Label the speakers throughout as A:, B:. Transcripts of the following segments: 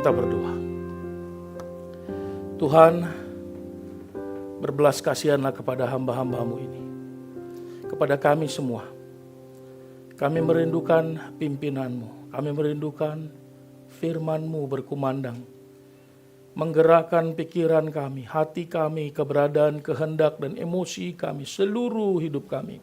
A: kita berdoa. Tuhan, berbelas kasihanlah kepada hamba-hamba-Mu ini, kepada kami semua. Kami merindukan pimpinan-Mu, kami merindukan firman-Mu berkumandang, menggerakkan pikiran kami, hati kami, keberadaan, kehendak, dan emosi kami, seluruh hidup kami.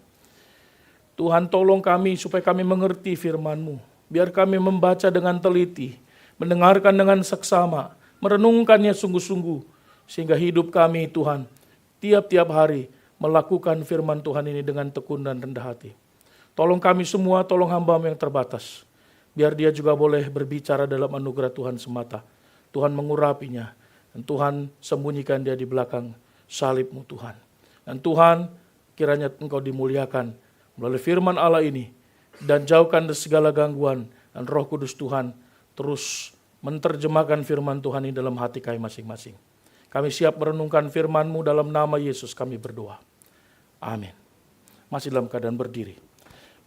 A: Tuhan, tolong kami supaya kami mengerti firman-Mu. Biar kami membaca dengan teliti, mendengarkan dengan seksama, merenungkannya sungguh-sungguh, sehingga hidup kami, Tuhan, tiap-tiap hari melakukan firman Tuhan ini dengan tekun dan rendah hati. Tolong kami semua, tolong hamba-Mu yang terbatas, biar dia juga boleh berbicara dalam anugerah Tuhan semata. Tuhan mengurapinya, dan Tuhan sembunyikan dia di belakang salib-Mu, Tuhan. Dan Tuhan, kiranya Engkau dimuliakan melalui firman Allah ini, dan jauhkan dari segala gangguan, dan Roh Kudus Tuhan terus menerjemahkan firman Tuhan ini dalam hati kami masing-masing. Kami siap merenungkan firman-Mu, dalam nama Yesus kami berdoa. Amin. Masih dalam keadaan berdiri.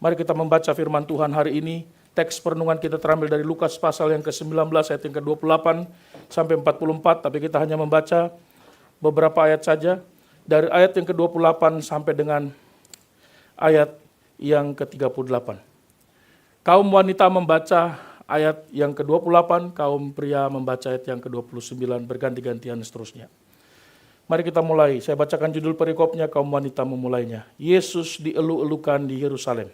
A: Mari kita membaca firman Tuhan hari ini. Teks perenungan kita terambil dari Lukas pasal yang ke-19 ayat yang ke-28 sampai 44. Tapi kita hanya membaca beberapa ayat saja. Dari ayat yang ke-28 sampai dengan ayat yang ke-38. Kaum wanita membaca ayat yang ke-28, kaum pria membaca ayat yang ke-29, berganti-gantian seterusnya. Mari kita mulai. Saya bacakan judul perikopnya, kaum wanita memulainya. Yesus dielu-elukan di Yerusalem.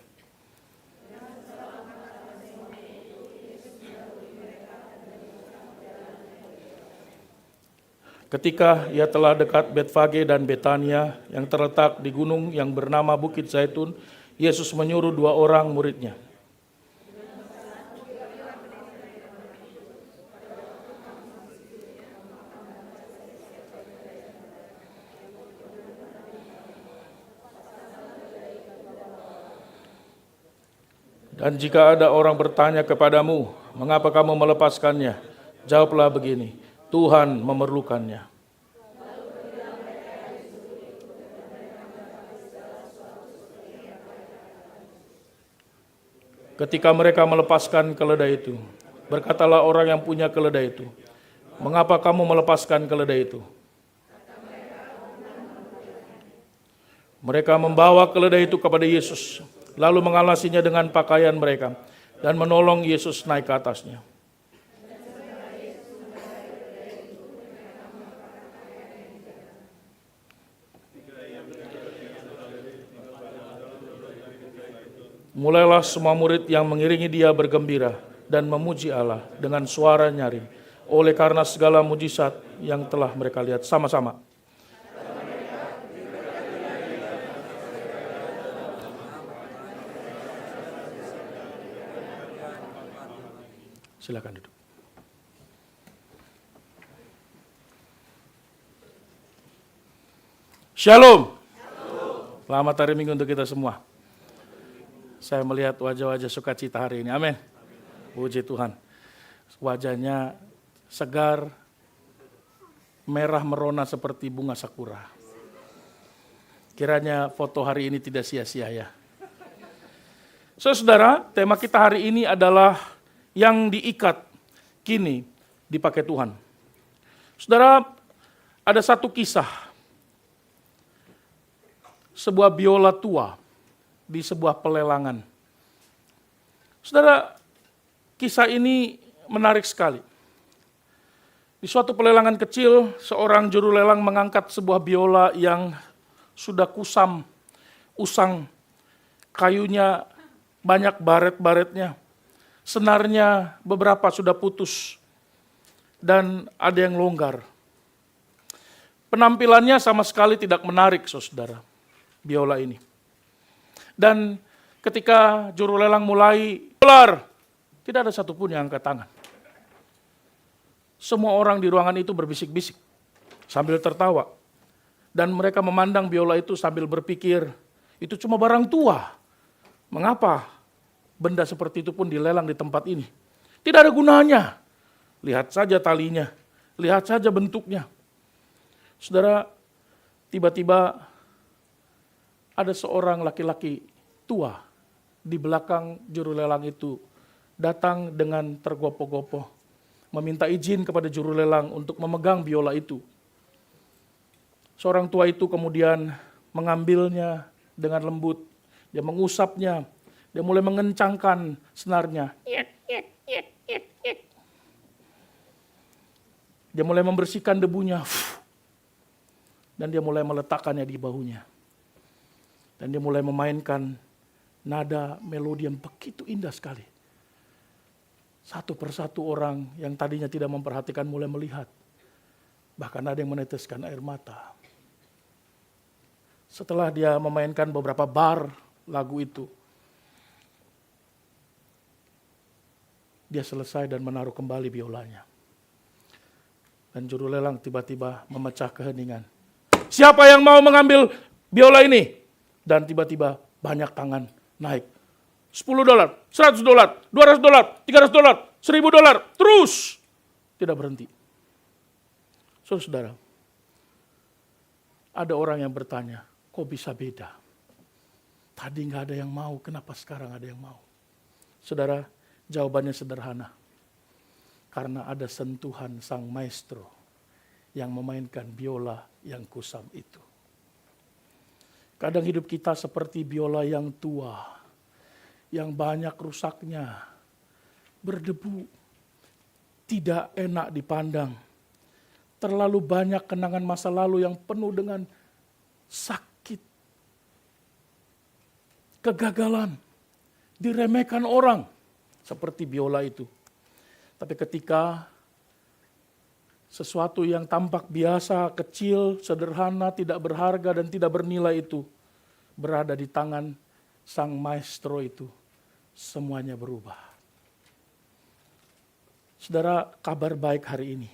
A: Ketika ia telah dekat Betfage dan Betania yang terletak di gunung yang bernama Bukit Zaitun, Yesus menyuruh 2 orang muridnya. Dan jika ada orang bertanya kepadamu, mengapa kamu melepaskannya? Jawablah begini, Tuhan memerlukannya. Ketika mereka melepaskan keledai itu, berkatalah orang yang punya keledai itu, mengapa kamu melepaskan keledai itu? Mereka membawa keledai itu kepada Yesus, lalu mengalasinya dengan pakaian mereka, dan menolong Yesus naik ke atasnya. Mulailah semua murid yang mengiringi dia bergembira dan memuji Allah dengan suara nyaring, oleh karena segala mujizat yang telah mereka lihat sama-sama. Silakan duduk. Shalom. Selamat hari Minggu untuk kita semua. Saya melihat wajah-wajah sukacita hari ini. Amin. Puji Tuhan. Wajahnya segar, merah merona seperti bunga sakura. Kiranya foto hari ini tidak sia-sia ya. Saudara, tema kita hari ini adalah yang diikat kini dipakai Tuhan. Saudara, ada satu kisah. Sebuah biola tua di sebuah pelelangan. Saudara, kisah ini menarik sekali. Di suatu pelelangan kecil, seorang juru lelang mengangkat sebuah biola yang sudah kusam, usang, kayunya banyak baret-baretnya, senarnya beberapa sudah putus, dan ada yang longgar. Penampilannya sama sekali tidak menarik, saudara, biola ini. Dan ketika juru lelang mulai dolar, tidak ada satupun yang angkat tangan. Semua orang di ruangan itu berbisik-bisik sambil tertawa. Dan mereka memandang biola itu sambil berpikir, itu cuma barang tua. Mengapa benda seperti itu pun dilelang di tempat ini? Tidak ada gunanya. Lihat saja talinya, lihat saja bentuknya. Saudara, tiba-tiba ada seorang laki-laki tua di belakang juru lelang itu datang dengan tergopoh-gopoh meminta izin kepada juru lelang untuk memegang biola itu. Seorang tua itu kemudian mengambilnya dengan lembut, dia mengusapnya, dia mulai mengencangkan senarnya. Dia mulai membersihkan debunya. Dan dia mulai meletakkannya di bahunya. Dan dia mulai memainkan nada melodi yang begitu indah sekali. Satu persatu orang yang tadinya tidak memperhatikan mulai melihat. Bahkan ada yang meneteskan air mata. Setelah dia memainkan beberapa bar lagu itu, dia selesai dan menaruh kembali biolanya. Dan juru lelang tiba-tiba memecah keheningan. Siapa yang mau mengambil biola ini? Dan tiba-tiba banyak tangan naik. $10, $100, $200, $300, $1.000, terus tidak berhenti. Saudara, ada orang yang bertanya, kok bisa beda? Tadi nggak ada yang mau, kenapa sekarang ada yang mau? Saudara, jawabannya sederhana. Karena ada sentuhan sang maestro yang memainkan biola yang kusam itu. Kadang hidup kita seperti biola yang tua, yang banyak rusaknya, berdebu, tidak enak dipandang. Terlalu banyak kenangan masa lalu yang penuh dengan sakit, kegagalan, diremehkan orang, seperti biola itu. Tapi ketika sesuatu yang tampak biasa, kecil, sederhana, tidak berharga dan tidak bernilai itu berada di tangan sang maestro itu, semuanya berubah. Saudara, kabar baik hari ini.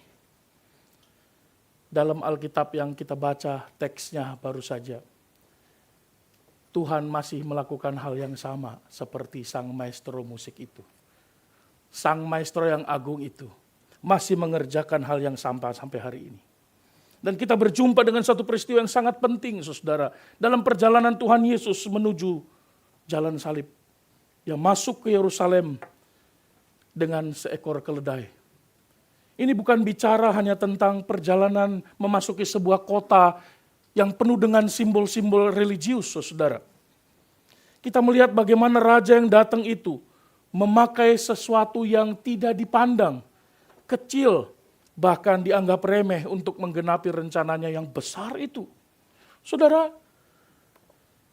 A: Dalam Alkitab yang kita baca teksnya baru saja, Tuhan masih melakukan hal yang sama seperti sang maestro musik itu. Sang maestro yang agung itu masih mengerjakan hal yang sama sampai hari ini. Dan kita berjumpa dengan satu peristiwa yang sangat penting, saudara. Dalam perjalanan Tuhan Yesus menuju jalan salib. Dia masuk ke Yerusalem dengan seekor keledai. Ini bukan bicara hanya tentang perjalanan memasuki sebuah kota yang penuh dengan simbol-simbol religius, saudara. Kita melihat bagaimana raja yang datang itu memakai sesuatu yang tidak dipandang, kecil, bahkan dianggap remeh untuk menggenapi rencananya yang besar itu. Saudara,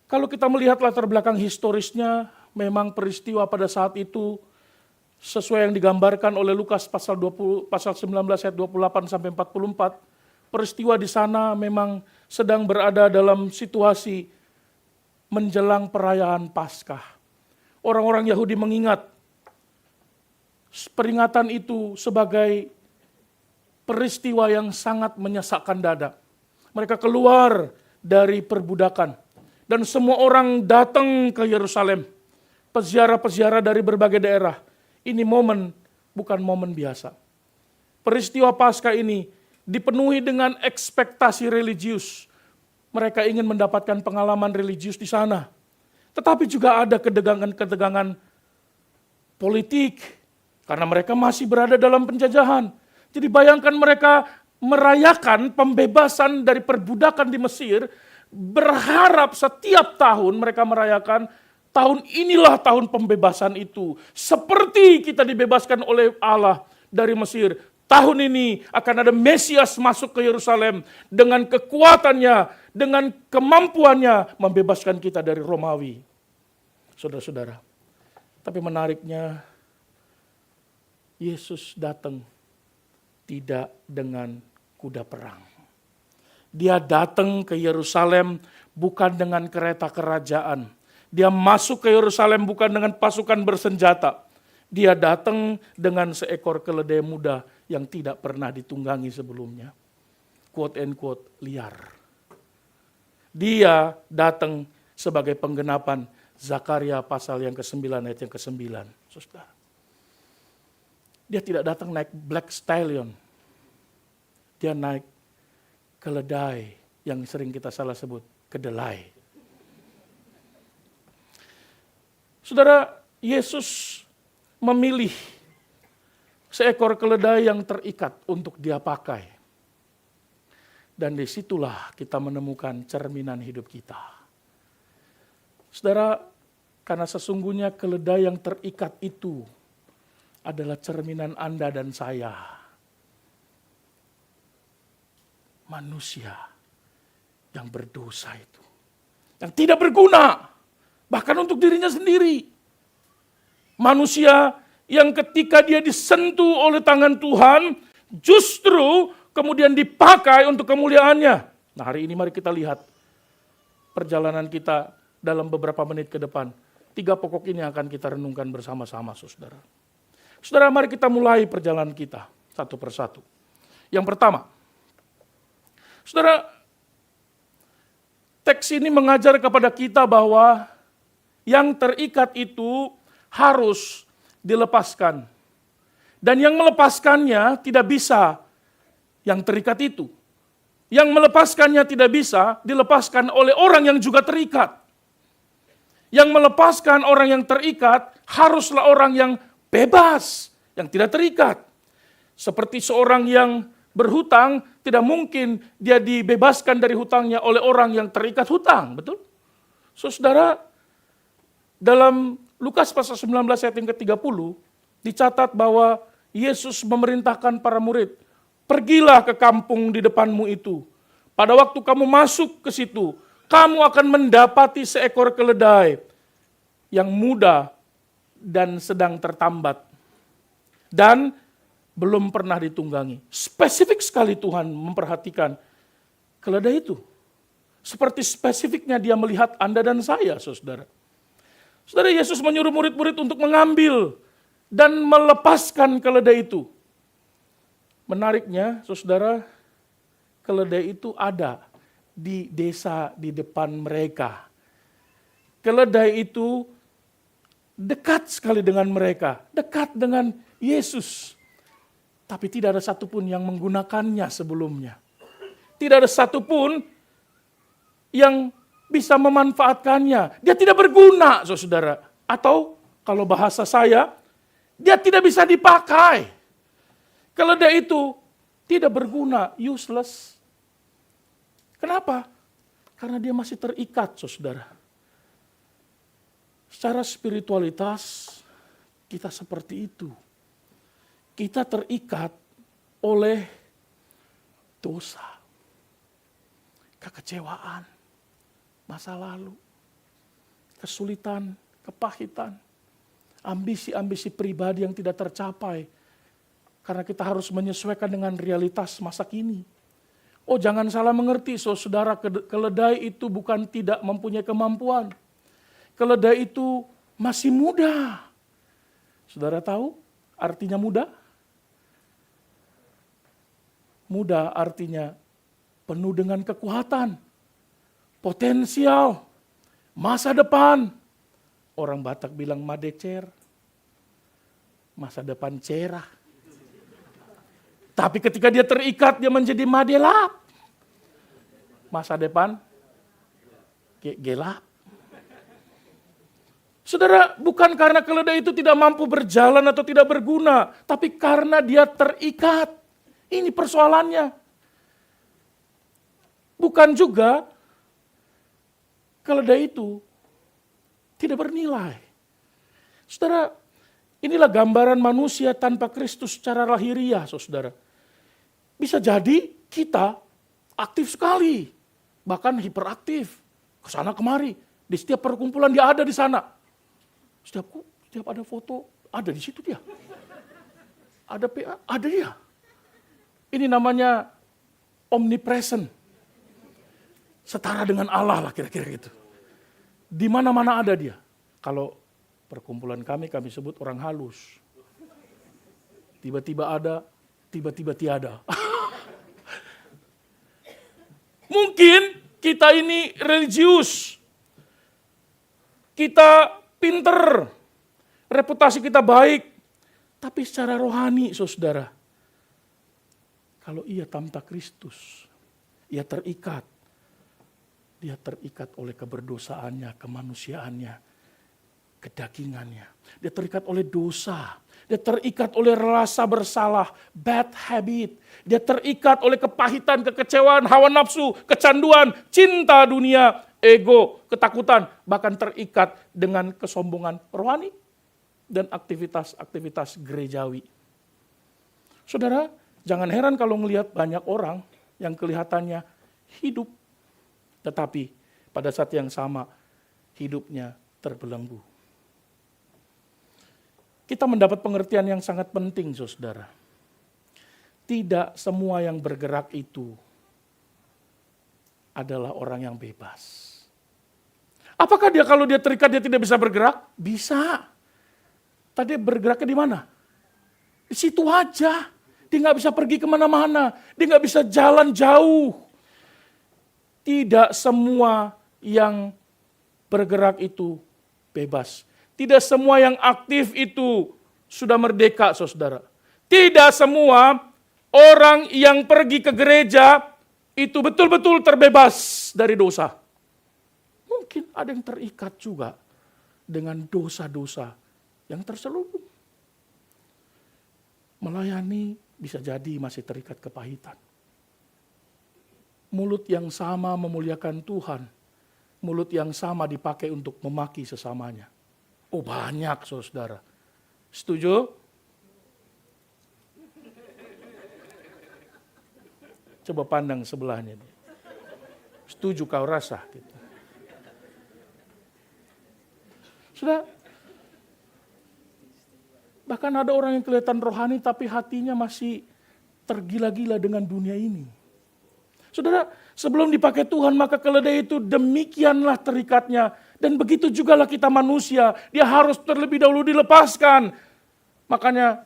A: kalau kita melihat latar belakang historisnya, memang peristiwa pada saat itu sesuai yang digambarkan oleh Lukas pasal 19 ayat 28 sampai 44, peristiwa di sana memang sedang berada dalam situasi menjelang perayaan Paskah. Orang-orang Yahudi mengingat peringatan itu sebagai peristiwa yang sangat menyesakkan dada. Mereka keluar dari perbudakan dan semua orang datang ke Yerusalem. Peziarah-peziarah dari berbagai daerah. Ini momen, bukan momen biasa. Peristiwa Paskah ini dipenuhi dengan ekspektasi religius. Mereka ingin mendapatkan pengalaman religius di sana. Tetapi juga ada ketegangan-ketegangan politik. Karena mereka masih berada dalam penjajahan. Jadi bayangkan mereka merayakan pembebasan dari perbudakan di Mesir. Berharap setiap tahun mereka merayakan tahun inilah tahun pembebasan itu. Seperti kita dibebaskan oleh Allah dari Mesir. Tahun ini akan ada Mesias masuk ke Yerusalem dengan kekuatannya, dengan kemampuannya membebaskan kita dari Romawi. Saudara-saudara, tapi menariknya Yesus datang tidak dengan kuda perang. Dia datang ke Yerusalem bukan dengan kereta kerajaan. Dia masuk ke Yerusalem bukan dengan pasukan bersenjata. Dia datang dengan seekor keledai muda yang tidak pernah ditunggangi sebelumnya. Quote and quote, liar. Dia datang sebagai penggenapan Zakaria pasal yang ke-9 ayat yang ke-9. Saudara. Dia tidak datang naik black stallion. Dia naik keledai yang sering kita salah sebut kedelai. Saudara, Yesus memilih seekor keledai yang terikat untuk dia pakai. Dan disitulah kita menemukan cerminan hidup kita. Saudara, karena sesungguhnya keledai yang terikat itu adalah cerminan Anda dan saya. Manusia yang berdosa itu. Yang tidak berguna, bahkan untuk dirinya sendiri. Manusia yang ketika dia disentuh oleh tangan Tuhan, justru kemudian dipakai untuk kemuliaannya. Nah, hari ini mari kita lihat perjalanan kita dalam beberapa menit ke depan. 3 pokok ini akan kita renungkan bersama-sama, saudara. Saudara, mari kita mulai perjalanan kita satu persatu. Yang pertama, saudara, teks ini mengajar kepada kita bahwa yang terikat itu harus dilepaskan. Dan yang melepaskannya tidak bisa yang terikat itu. Yang melepaskannya tidak bisa dilepaskan oleh orang yang juga terikat. Yang melepaskan orang yang terikat haruslah orang yang bebas, yang tidak terikat. Seperti seorang yang berhutang, tidak mungkin dia dibebaskan dari hutangnya oleh orang yang terikat hutang, betul? Saudara, dalam Lukas pasal 19 ayat yang ke-30, dicatat bahwa Yesus memerintahkan para murid, pergilah ke kampung di depanmu itu. Pada waktu kamu masuk ke situ, kamu akan mendapati seekor keledai yang muda dan sedang tertambat. Dan belum pernah ditunggangi. Spesifik sekali Tuhan memperhatikan keledai itu. Seperti spesifiknya dia melihat Anda dan saya, saudara. Saudara, Yesus menyuruh murid-murid untuk mengambil dan melepaskan keledai itu. Menariknya, saudara, keledai itu ada di desa di depan mereka. Keledai itu dekat sekali dengan mereka, dekat dengan Yesus. Tapi tidak ada satupun yang menggunakannya sebelumnya. Tidak ada satupun yang bisa memanfaatkannya. Dia tidak berguna, saudara. Atau kalau bahasa saya, dia tidak bisa dipakai. Keledai itu tidak berguna, useless. Kenapa? Karena dia masih terikat, saudara. Secara spiritualitas, kita seperti itu. Kita terikat oleh dosa, kekecewaan, masa lalu, kesulitan, kepahitan, ambisi-ambisi pribadi yang tidak tercapai. Karena kita harus menyesuaikan dengan realitas masa kini. Oh, jangan salah mengerti, saudara, keledai itu bukan tidak mempunyai kemampuan. Keledai itu masih muda. Saudara tahu artinya muda? Muda artinya penuh dengan kekuatan, potensial, masa depan. Orang Batak bilang madecer, masa depan cerah. Tapi ketika dia terikat, dia menjadi madelap. Masa depan gelap. Saudara, bukan karena keledai itu tidak mampu berjalan atau tidak berguna, tapi karena dia terikat. Ini persoalannya. Bukan juga keledai itu tidak bernilai. Saudara, inilah gambaran manusia tanpa Kristus secara lahiriah, saudara. Bisa jadi kita aktif sekali, bahkan hiperaktif, kesana kemari. Di setiap perkumpulan dia ada di sana. Setiap ada foto, ada di situ dia. Ada PA, ada dia. Ini namanya omnipresent. Setara dengan Allah lah kira-kira gitu. Di mana-mana ada dia. Kalau perkumpulan kami sebut orang halus. Tiba-tiba ada, tiba-tiba tiada. Mungkin kita ini religius. Kita pinter. Reputasi kita baik. Tapi secara rohani, saudara. Kalau ia tanpa Kristus, ia terikat. Dia terikat oleh keberdosaannya, kemanusiaannya, kedagingannya. Dia terikat oleh dosa. Dia terikat oleh rasa bersalah, bad habit. Dia terikat oleh kepahitan, kekecewaan, hawa nafsu, kecanduan, cinta dunia, ego, ketakutan. Bahkan terikat dengan kesombongan rohani dan aktivitas-aktivitas gerejawi. Saudara, jangan heran kalau melihat banyak orang yang kelihatannya hidup, tetapi pada saat yang sama hidupnya terbelenggu. Kita mendapat pengertian yang sangat penting, saudara. Tidak semua yang bergerak itu adalah orang yang bebas. Apakah dia kalau dia terikat dia tidak bisa bergerak? Bisa. Tadi bergeraknya di mana? Di situ aja. Dia nggak bisa pergi kemana-mana. Dia nggak bisa jalan jauh. Tidak semua yang bergerak itu bebas. Tidak semua yang aktif itu sudah merdeka, saudara. Tidak semua orang yang pergi ke gereja itu betul-betul terbebas dari dosa. Mungkin ada yang terikat juga dengan dosa-dosa yang terselubung. Melayani bisa jadi masih terikat kepahitan. Mulut yang sama memuliakan Tuhan. Mulut yang sama dipakai untuk memaki sesamanya. Oh banyak, saudara. Setuju? Coba pandang sebelahnya. Setuju kau rasa? Gitu. Sudah. Bahkan ada orang yang kelihatan rohani tapi hatinya masih tergila-gila dengan dunia ini. Saudara, sebelum dipakai Tuhan maka keledai itu demikianlah terikatnya. Dan begitu jugalah kita manusia, dia harus terlebih dahulu dilepaskan. Makanya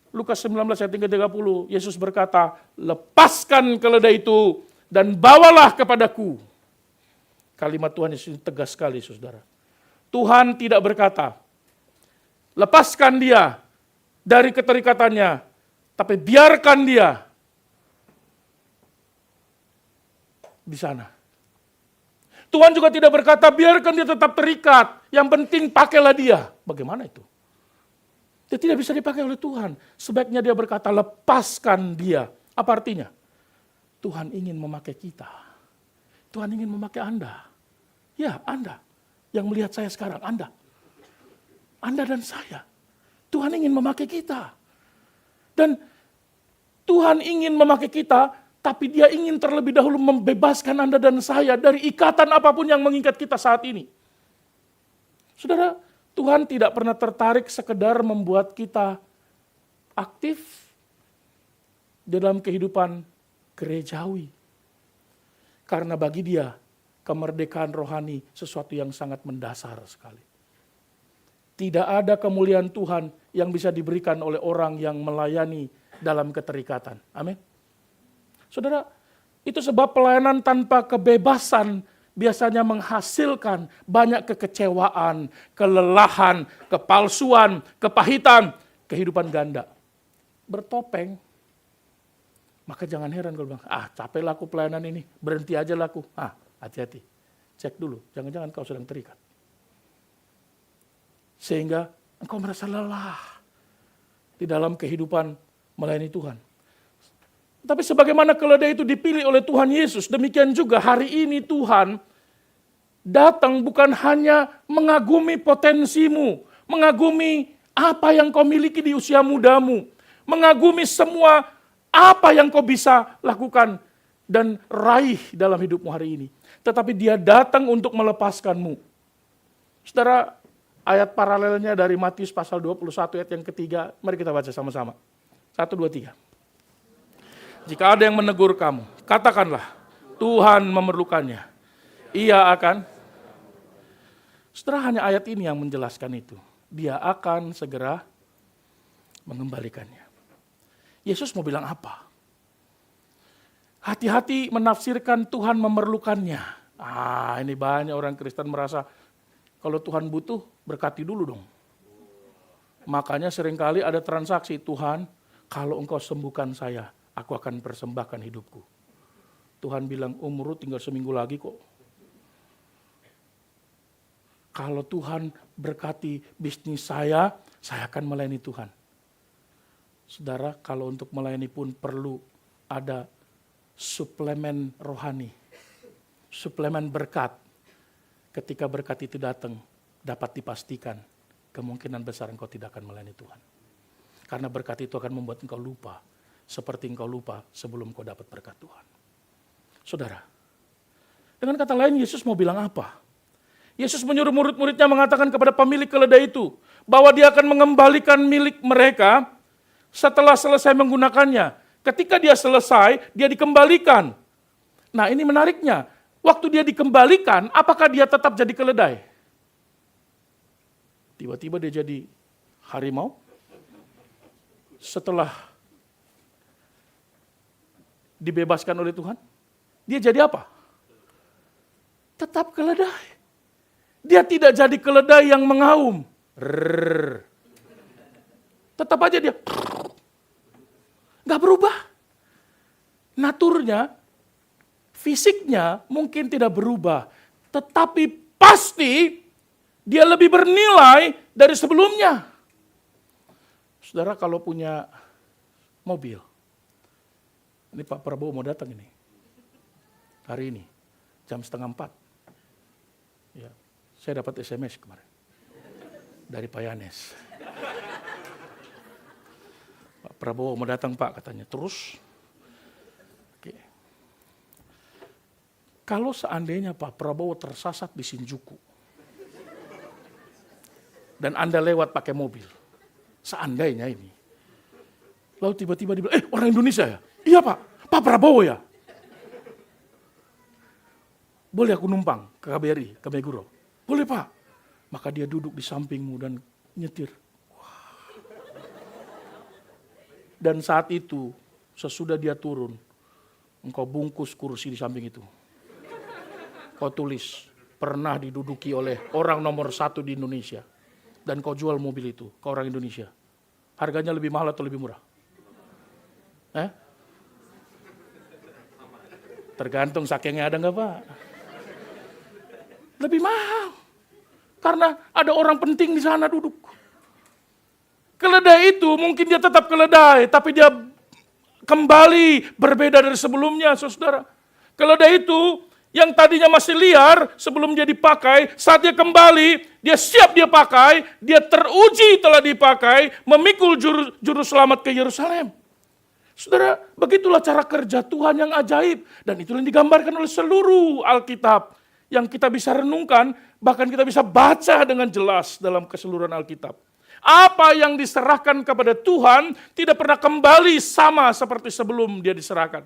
A: Lukas 19 ayat 30, Yesus berkata, lepaskan keledai itu dan bawalah kepadaku. Kalimat Tuhan Yesus tegas sekali, saudara. Tuhan tidak berkata, lepaskan dia dari keterikatannya, tapi biarkan dia di sana. Tuhan juga tidak berkata, biarkan dia tetap terikat, yang penting pakailah dia. Bagaimana itu? Dia tidak bisa dipakai oleh Tuhan. Sebaiknya dia berkata, lepaskan dia. Apa artinya? Tuhan ingin memakai kita. Tuhan ingin memakai Anda. Ya, Anda. Yang melihat saya sekarang, Anda. Anda dan saya. Tuhan ingin memakai kita. Dan Tuhan ingin memakai kita, tapi dia ingin terlebih dahulu membebaskan Anda dan saya dari ikatan apapun yang mengikat kita saat ini. Saudara, Tuhan tidak pernah tertarik sekedar membuat kita aktif dalam kehidupan gerejawi. Karena bagi dia, kemerdekaan rohani sesuatu yang sangat mendasar sekali. Tidak ada kemuliaan Tuhan yang bisa diberikan oleh orang yang melayani dalam keterikatan. Amin. Saudara, itu sebab pelayanan tanpa kebebasan biasanya menghasilkan banyak kekecewaan, kelelahan, kepalsuan, kepahitan, kehidupan ganda. Bertopeng. Maka jangan heran kalau bilang, capek laku pelayanan ini, berhenti aja laku. Hati-hati, cek dulu, jangan-jangan kau sedang terikat. Sehingga engkau merasa lelah di dalam kehidupan melayani Tuhan. Tapi sebagaimana keledai itu dipilih oleh Tuhan Yesus, demikian juga hari ini Tuhan datang bukan hanya mengagumi potensimu, mengagumi apa yang kau miliki di usia mudamu, mengagumi semua apa yang kau bisa lakukan dan raih dalam hidupmu hari ini. Tetapi dia datang untuk melepaskanmu. Saudara, ayat paralelnya dari Matius pasal 21 ayat yang ketiga, mari kita baca sama-sama. 1, 2, 3. Jika ada yang menegur kamu, katakanlah, Tuhan memerlukannya. Ia akan, setelah hanya ayat ini yang menjelaskan itu, dia akan segera mengembalikannya. Yesus mau bilang apa? Hati-hati menafsirkan Tuhan memerlukannya. Ini banyak orang Kristen merasa, kalau Tuhan butuh, berkati dulu dong. Makanya seringkali ada transaksi, Tuhan, kalau engkau sembuhkan saya, aku akan persembahkan hidupku. Tuhan bilang, umur tinggal seminggu lagi kok. Kalau Tuhan berkati bisnis saya akan melayani Tuhan. Saudara, kalau untuk melayani pun perlu ada suplemen rohani, suplemen berkat. Ketika berkat itu datang, dapat dipastikan kemungkinan besar engkau tidak akan melayani Tuhan. Karena berkat itu akan membuat engkau lupa, seperti engkau lupa sebelum engkau dapat berkat Tuhan. Saudara, dengan kata lain Yesus mau bilang apa? Yesus menyuruh murid-muridnya mengatakan kepada pemilik keledai itu, bahwa dia akan mengembalikan milik mereka setelah selesai menggunakannya. Ketika dia selesai, dia dikembalikan. Nah ini menariknya, waktu dia dikembalikan, apakah dia tetap jadi keledai? Tiba-tiba dia jadi harimau. Setelah dibebaskan oleh Tuhan, dia jadi apa? Tetap keledai. Dia tidak jadi keledai yang mengaum. Tetap aja dia nggak berubah. Naturnya, fisiknya mungkin tidak berubah, tetapi pasti dia lebih bernilai dari sebelumnya. Saudara kalau punya mobil, ini Pak Prabowo mau datang ini, hari ini, jam 3:30. Ya, saya dapat SMS kemarin dari Pak Yanes. Pak Prabowo mau datang Pak katanya, terus. Oke. Kalau seandainya Pak Prabowo tersasat di Shinjuku, dan Anda lewat pakai mobil, seandainya ini, lalu tiba-tiba dibilang, orang Indonesia ya? Iya Pak, Pak Prabowo ya? Boleh aku numpang ke KBRI, ke Meguro? Boleh Pak. Maka dia duduk di sampingmu dan nyetir. Wah. Dan saat itu, sesudah dia turun, engkau bungkus kursi di samping itu. Kau tulis, pernah diduduki oleh orang nomor 1 di Indonesia. Dan kau jual mobil itu ke orang Indonesia. Harganya lebih mahal atau lebih murah? Tergantung sakingnya ada nggak Pak? Lebih mahal. Karena ada orang penting di sana duduk. Keledai itu mungkin dia tetap keledai, tapi dia kembali berbeda dari sebelumnya, saudara. Keledai itu yang tadinya masih liar sebelum dia dipakai, saat dia kembali, dia siap dia pakai, dia teruji telah dipakai, memikul juru selamat ke Yerusalem. Saudara, begitulah cara kerja Tuhan yang ajaib. Dan itulah yang digambarkan oleh seluruh Alkitab. Yang kita bisa renungkan, bahkan kita bisa baca dengan jelas dalam keseluruhan Alkitab. Apa yang diserahkan kepada Tuhan tidak pernah kembali sama seperti sebelum dia diserahkan.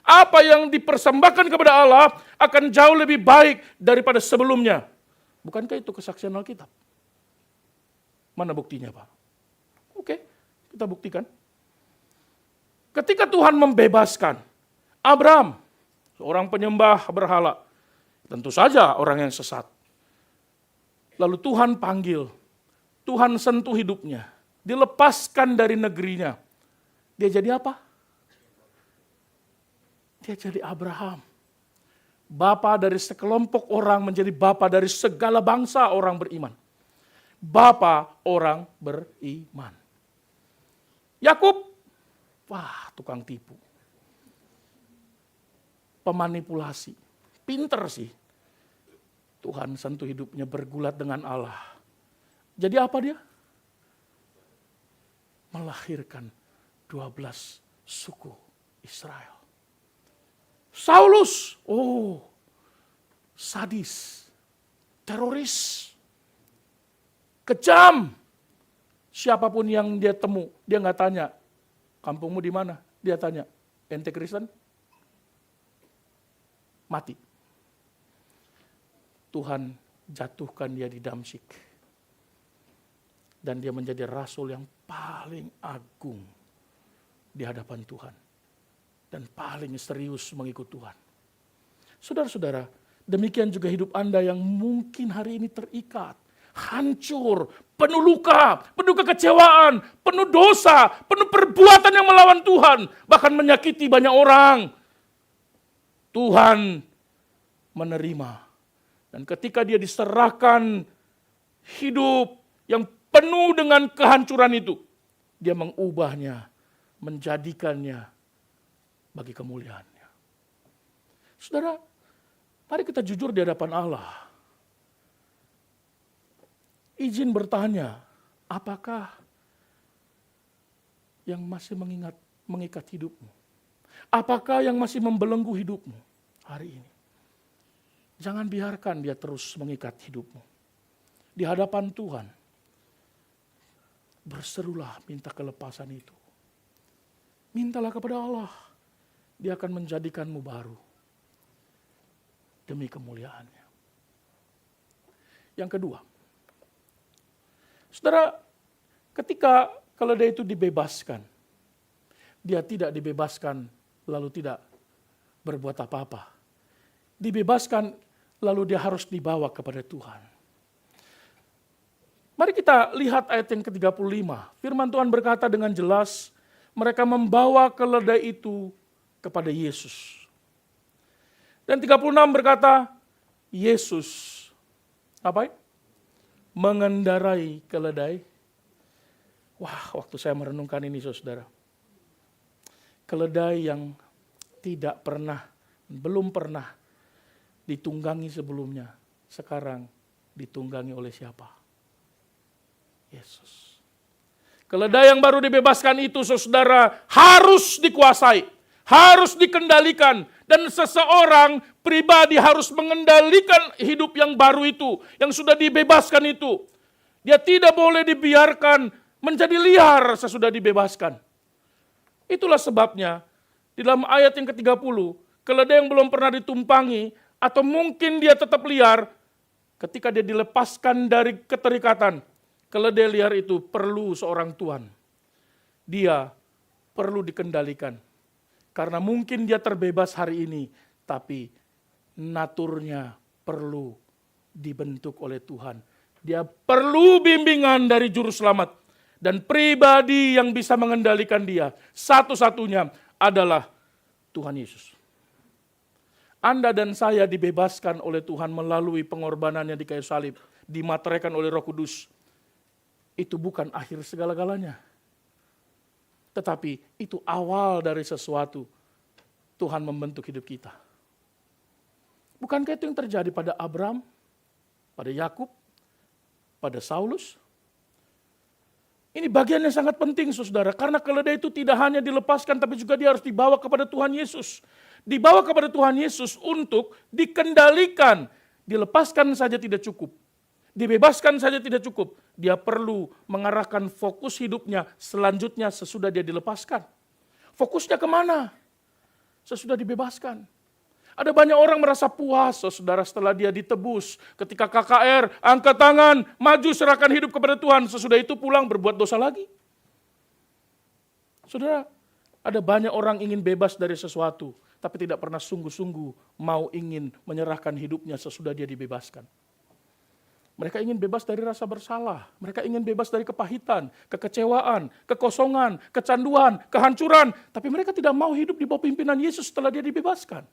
A: Apa yang dipersembahkan kepada Allah akan jauh lebih baik daripada sebelumnya. Bukankah itu kesaksian Alkitab? Mana buktinya Pak? Oke, kita buktikan. Ketika Tuhan membebaskan Abraham, seorang penyembah berhala, tentu saja orang yang sesat. Lalu Tuhan panggil, Tuhan sentuh hidupnya, dilepaskan dari negerinya. Dia jadi apa? Dia jadi Abraham. Bapa dari sekelompok orang menjadi bapa dari segala bangsa orang beriman. Bapa orang beriman. Yakub, wah tukang tipu. Pemanipulasi. Pinter sih. Tuhan sentuh hidupnya bergulat dengan Allah. Jadi apa dia? Melahirkan 12 suku Israel. Saulus, sadis, teroris, kejam. Siapapun yang dia temu, dia nggak tanya, kampungmu di mana? Dia tanya, ente Kristen? Mati. Tuhan jatuhkan dia di Damsyik. Dan dia menjadi rasul yang paling agung di hadapan Tuhan. Dan paling serius mengikut Tuhan. Saudara-saudara, demikian juga hidup Anda yang mungkin hari ini terikat, hancur, penuh luka, penuh kekecewaan, penuh dosa, penuh perbuatan yang melawan Tuhan, bahkan menyakiti banyak orang. Tuhan menerima. Dan ketika dia diserahkan hidup yang penuh dengan kehancuran itu, Dia mengubahnya, menjadikannya bagi kemuliaannya. Saudara, mari kita jujur di hadapan Allah. Izin bertanya, apakah yang masih mengikat hidupmu? Apakah yang masih membelenggu hidupmu hari ini? Jangan biarkan dia terus mengikat hidupmu. Di hadapan Tuhan, berserulah minta kelepasan itu. Mintalah kepada Allah, dia akan menjadikanmu baru demi kemuliaannya. Yang kedua, saudara, ketika keledai itu dibebaskan, dia tidak dibebaskan lalu tidak berbuat apa-apa. Dibebaskan lalu dia harus dibawa kepada Tuhan. Mari kita lihat ayat yang ke-35. Firman Tuhan berkata dengan jelas, mereka membawa keledai itu kepada Yesus. Dan 36 berkata, Yesus apa? Mengendarai keledai. Wah, waktu saya merenungkan ini saudara. Keledai yang tidak pernah, belum pernah ditunggangi sebelumnya. Sekarang ditunggangi oleh siapa? Yesus. Keledai yang baru dibebaskan itu saudara harus dikuasai. Harus dikendalikan. Dan seseorang pribadi harus mengendalikan hidup yang baru itu. Yang sudah dibebaskan itu. Dia tidak boleh dibiarkan menjadi liar sesudah dibebaskan. Itulah sebabnya di dalam ayat yang ke-30, keledai yang belum pernah ditumpangi atau mungkin dia tetap liar, ketika dia dilepaskan dari keterikatan, keledai liar itu perlu seorang tuan. Dia perlu dikendalikan. Karena mungkin dia terbebas hari ini, tapi naturnya perlu dibentuk oleh Tuhan. Dia perlu bimbingan dari juru selamat. Dan pribadi yang bisa mengendalikan dia, satu-satunya adalah Tuhan Yesus. Anda dan saya dibebaskan oleh Tuhan melalui pengorbanannya di kayu salib, dimateraikan oleh Roh Kudus. Itu bukan akhir segala-galanya. Tetapi itu awal dari sesuatu Tuhan membentuk hidup kita. Bukankah itu yang terjadi pada Abraham, pada Yakub, pada Saulus? Ini bagian yang sangat penting saudara, karena keledai itu tidak hanya dilepaskan, tapi juga dia harus dibawa kepada Tuhan Yesus. Dibawa kepada Tuhan Yesus untuk dikendalikan. Dilepaskan saja tidak cukup. Dibebaskan saja tidak cukup. Dia perlu mengarahkan fokus hidupnya selanjutnya sesudah dia dilepaskan. Fokusnya kemana? Sesudah dibebaskan. Ada banyak orang merasa puas, saudara, setelah dia ditebus. Ketika KKR, angkat tangan, maju serahkan hidup kepada Tuhan. Sesudah itu pulang berbuat dosa lagi. Saudara, ada banyak orang ingin bebas dari sesuatu, tapi tidak pernah sungguh-sungguh mau ingin menyerahkan hidupnya sesudah dia dibebaskan. Mereka ingin bebas dari rasa bersalah. Mereka ingin bebas dari kepahitan, kekecewaan, kekosongan, kecanduan, kehancuran. Tapi mereka tidak mau hidup di bawah pimpinan Yesus setelah dia dibebaskan.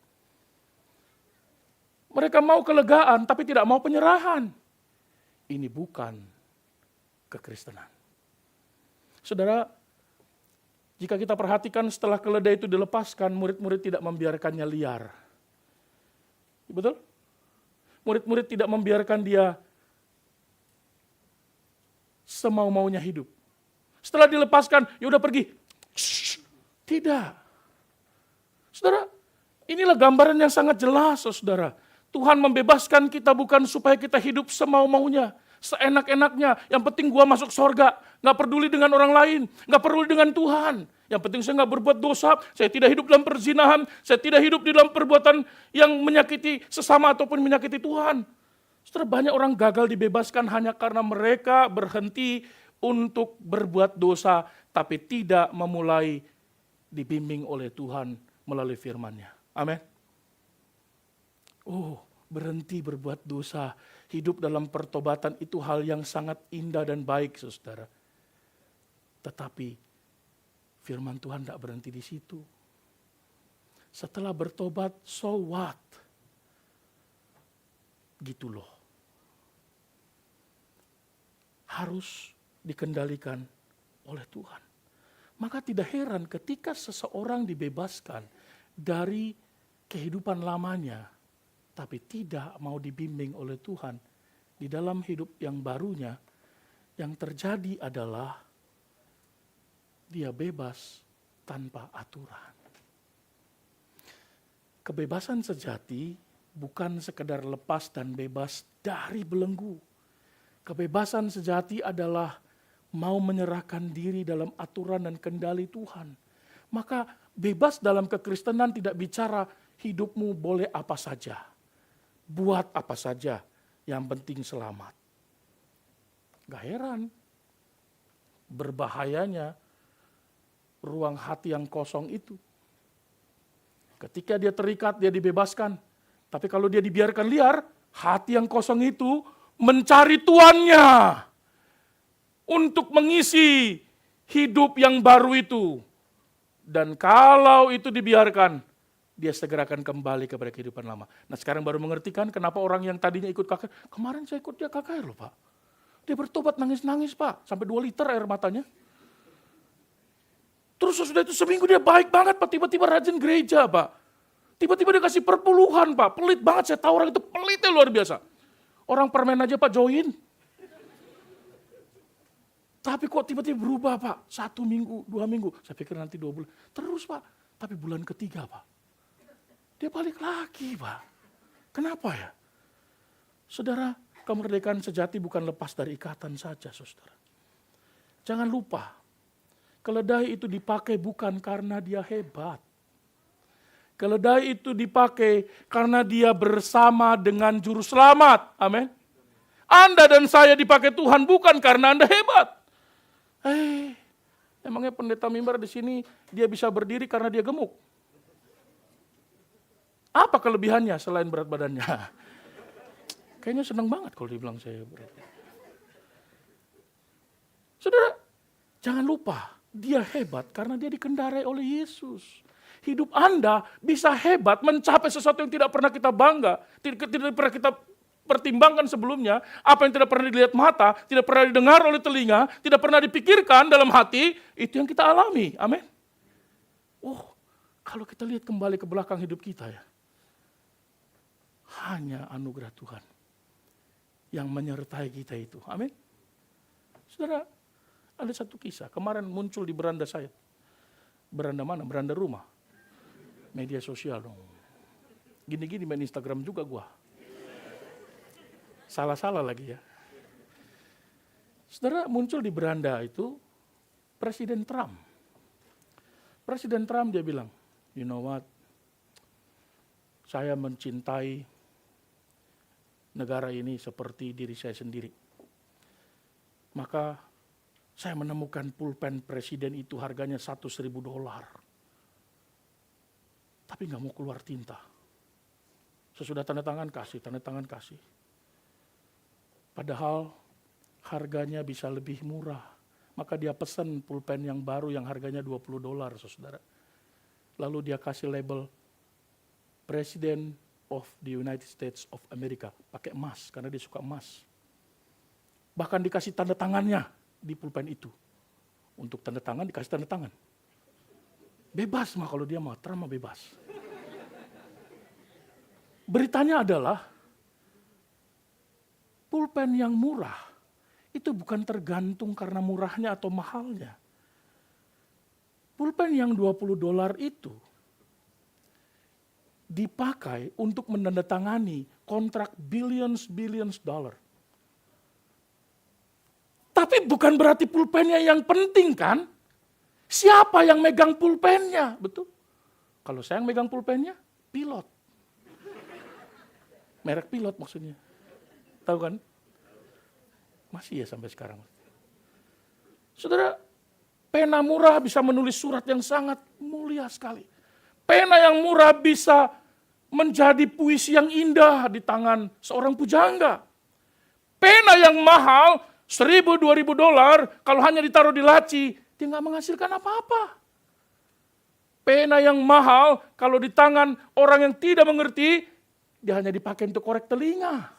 A: Mereka mau kelegaan, tapi tidak mau penyerahan. Ini bukan kekristenan. Saudara, jika kita perhatikan setelah keledai itu dilepaskan, murid-murid tidak membiarkannya liar. Betul? Murid-murid tidak membiarkan dia semau-maunya hidup. Setelah dilepaskan, ya udah pergi. Tidak. Saudara, inilah gambaran yang sangat jelas, saudara. Tuhan membebaskan kita bukan supaya kita hidup semau-maunya, seenak-enaknya. Yang penting gua masuk sorga, gak peduli dengan orang lain, gak peduli dengan Tuhan. Yang penting saya gak berbuat dosa, saya tidak hidup dalam perzinahan, saya tidak hidup di dalam perbuatan yang menyakiti sesama ataupun menyakiti Tuhan. Setelah banyak orang gagal dibebaskan hanya karena mereka berhenti untuk berbuat dosa, tapi tidak memulai dibimbing oleh Tuhan melalui firman-Nya. Amin. Berhenti berbuat dosa, hidup dalam pertobatan itu hal yang sangat indah dan baik, saudara. Tetapi firman Tuhan tidak berhenti di situ. Setelah bertobat, so what? Gitu loh. Harus dikendalikan oleh Tuhan. Maka tidak heran ketika seseorang dibebaskan dari kehidupan lamanya, tapi tidak mau dibimbing oleh Tuhan di dalam hidup yang barunya, yang terjadi adalah dia bebas tanpa aturan. Kebebasan sejati bukan sekedar lepas dan bebas dari belenggu. Kebebasan sejati adalah mau menyerahkan diri dalam aturan dan kendali Tuhan. Maka bebas dalam kekristenan tidak bicara hidupmu boleh apa saja. Buat apa saja, yang penting selamat. Gak heran, berbahayanya ruang hati yang kosong itu. Ketika dia terikat, dia dibebaskan. Tapi kalau dia dibiarkan liar, hati yang kosong itu mencari tuannya untuk mengisi hidup yang baru itu. Dan kalau itu dibiarkan, dia segera akan kembali kepada kehidupan lama. Nah sekarang baru mengerti kan kenapa orang yang tadinya ikut KKR, kemarin saya ikut dia KKR loh Pak. Dia bertobat nangis-nangis Pak, sampai 2 liter air matanya. Terus sesudah itu seminggu dia baik banget Pak, tiba-tiba rajin gereja Pak. Tiba-tiba dia kasih perpuluhan Pak, pelit banget, saya tahu orang itu pelitnya luar biasa. Orang permen aja Pak join. Tapi kok tiba-tiba berubah Pak, 1 minggu, 2 minggu, saya pikir nanti 2 bulan. Terus Pak, tapi bulan ketiga Pak, dia balik lagi Pak. Kenapa ya? Saudara, kemerdekaan sejati bukan lepas dari ikatan saja saudara. Jangan lupa, keledai itu dipakai bukan karena dia hebat. Keledai itu dipakai karena dia bersama dengan juru selamat. Amin. Anda dan saya dipakai Tuhan bukan karena Anda hebat. Emangnya pendeta mimbar di sini dia bisa berdiri karena dia gemuk? Apa kelebihannya selain berat badannya? Kayaknya senang banget kalau dibilang saya berat. Saudara, jangan lupa. Dia hebat karena dia dikendarai oleh Yesus. Hidup Anda bisa hebat mencapai sesuatu yang tidak pernah kita bangga, tidak pernah kita pertimbangkan sebelumnya, apa yang tidak pernah dilihat mata, tidak pernah didengar oleh telinga, tidak pernah dipikirkan dalam hati, itu yang kita alami. Amin. Oh, kalau kita lihat kembali ke belakang hidup kita ya, hanya anugerah Tuhan yang menyertai kita itu. Amin. Saudara, ada satu kisah, kemarin muncul di beranda saya. Beranda mana? Beranda rumah. Media sosial dong. Gini-gini main Instagram juga gua. Salah-salah lagi ya. Saudara, muncul di beranda itu Presiden Trump. Presiden Trump dia bilang, you know what, saya mencintai negara ini seperti diri saya sendiri. Maka saya menemukan pulpen presiden itu harganya $100.000. Tapi gak mau keluar tinta. Sesudah tanda tangan kasih. Padahal harganya bisa lebih murah. Maka dia pesan pulpen yang baru yang harganya $20, saudara. Lalu dia kasih label President of the United States of America. Pakai emas, karena dia suka emas. Bahkan dikasih tanda tangannya di pulpen itu. Untuk tanda tangan dikasih tanda tangan. Bebas mah kalau dia mau, Trump mah bebas. Beritanya adalah pulpen yang murah itu bukan tergantung karena murahnya atau mahalnya. Pulpen yang $20 itu dipakai untuk menandatangani kontrak billions dollar. Tapi bukan berarti pulpennya yang penting kan? Siapa yang megang pulpennya? Betul. Kalau saya yang megang pulpennya, pilot. Merek pilot maksudnya. Tahu kan? Masih ya sampai sekarang. Saudara, pena murah bisa menulis surat yang sangat mulia sekali. Pena yang murah bisa menjadi puisi yang indah di tangan seorang pujangga. Pena yang mahal, $1.000-2.000, kalau hanya ditaruh di laci, dia nggak menghasilkan apa-apa. Pena yang mahal, kalau di tangan orang yang tidak mengerti, dia hanya dipakai untuk korek telinga.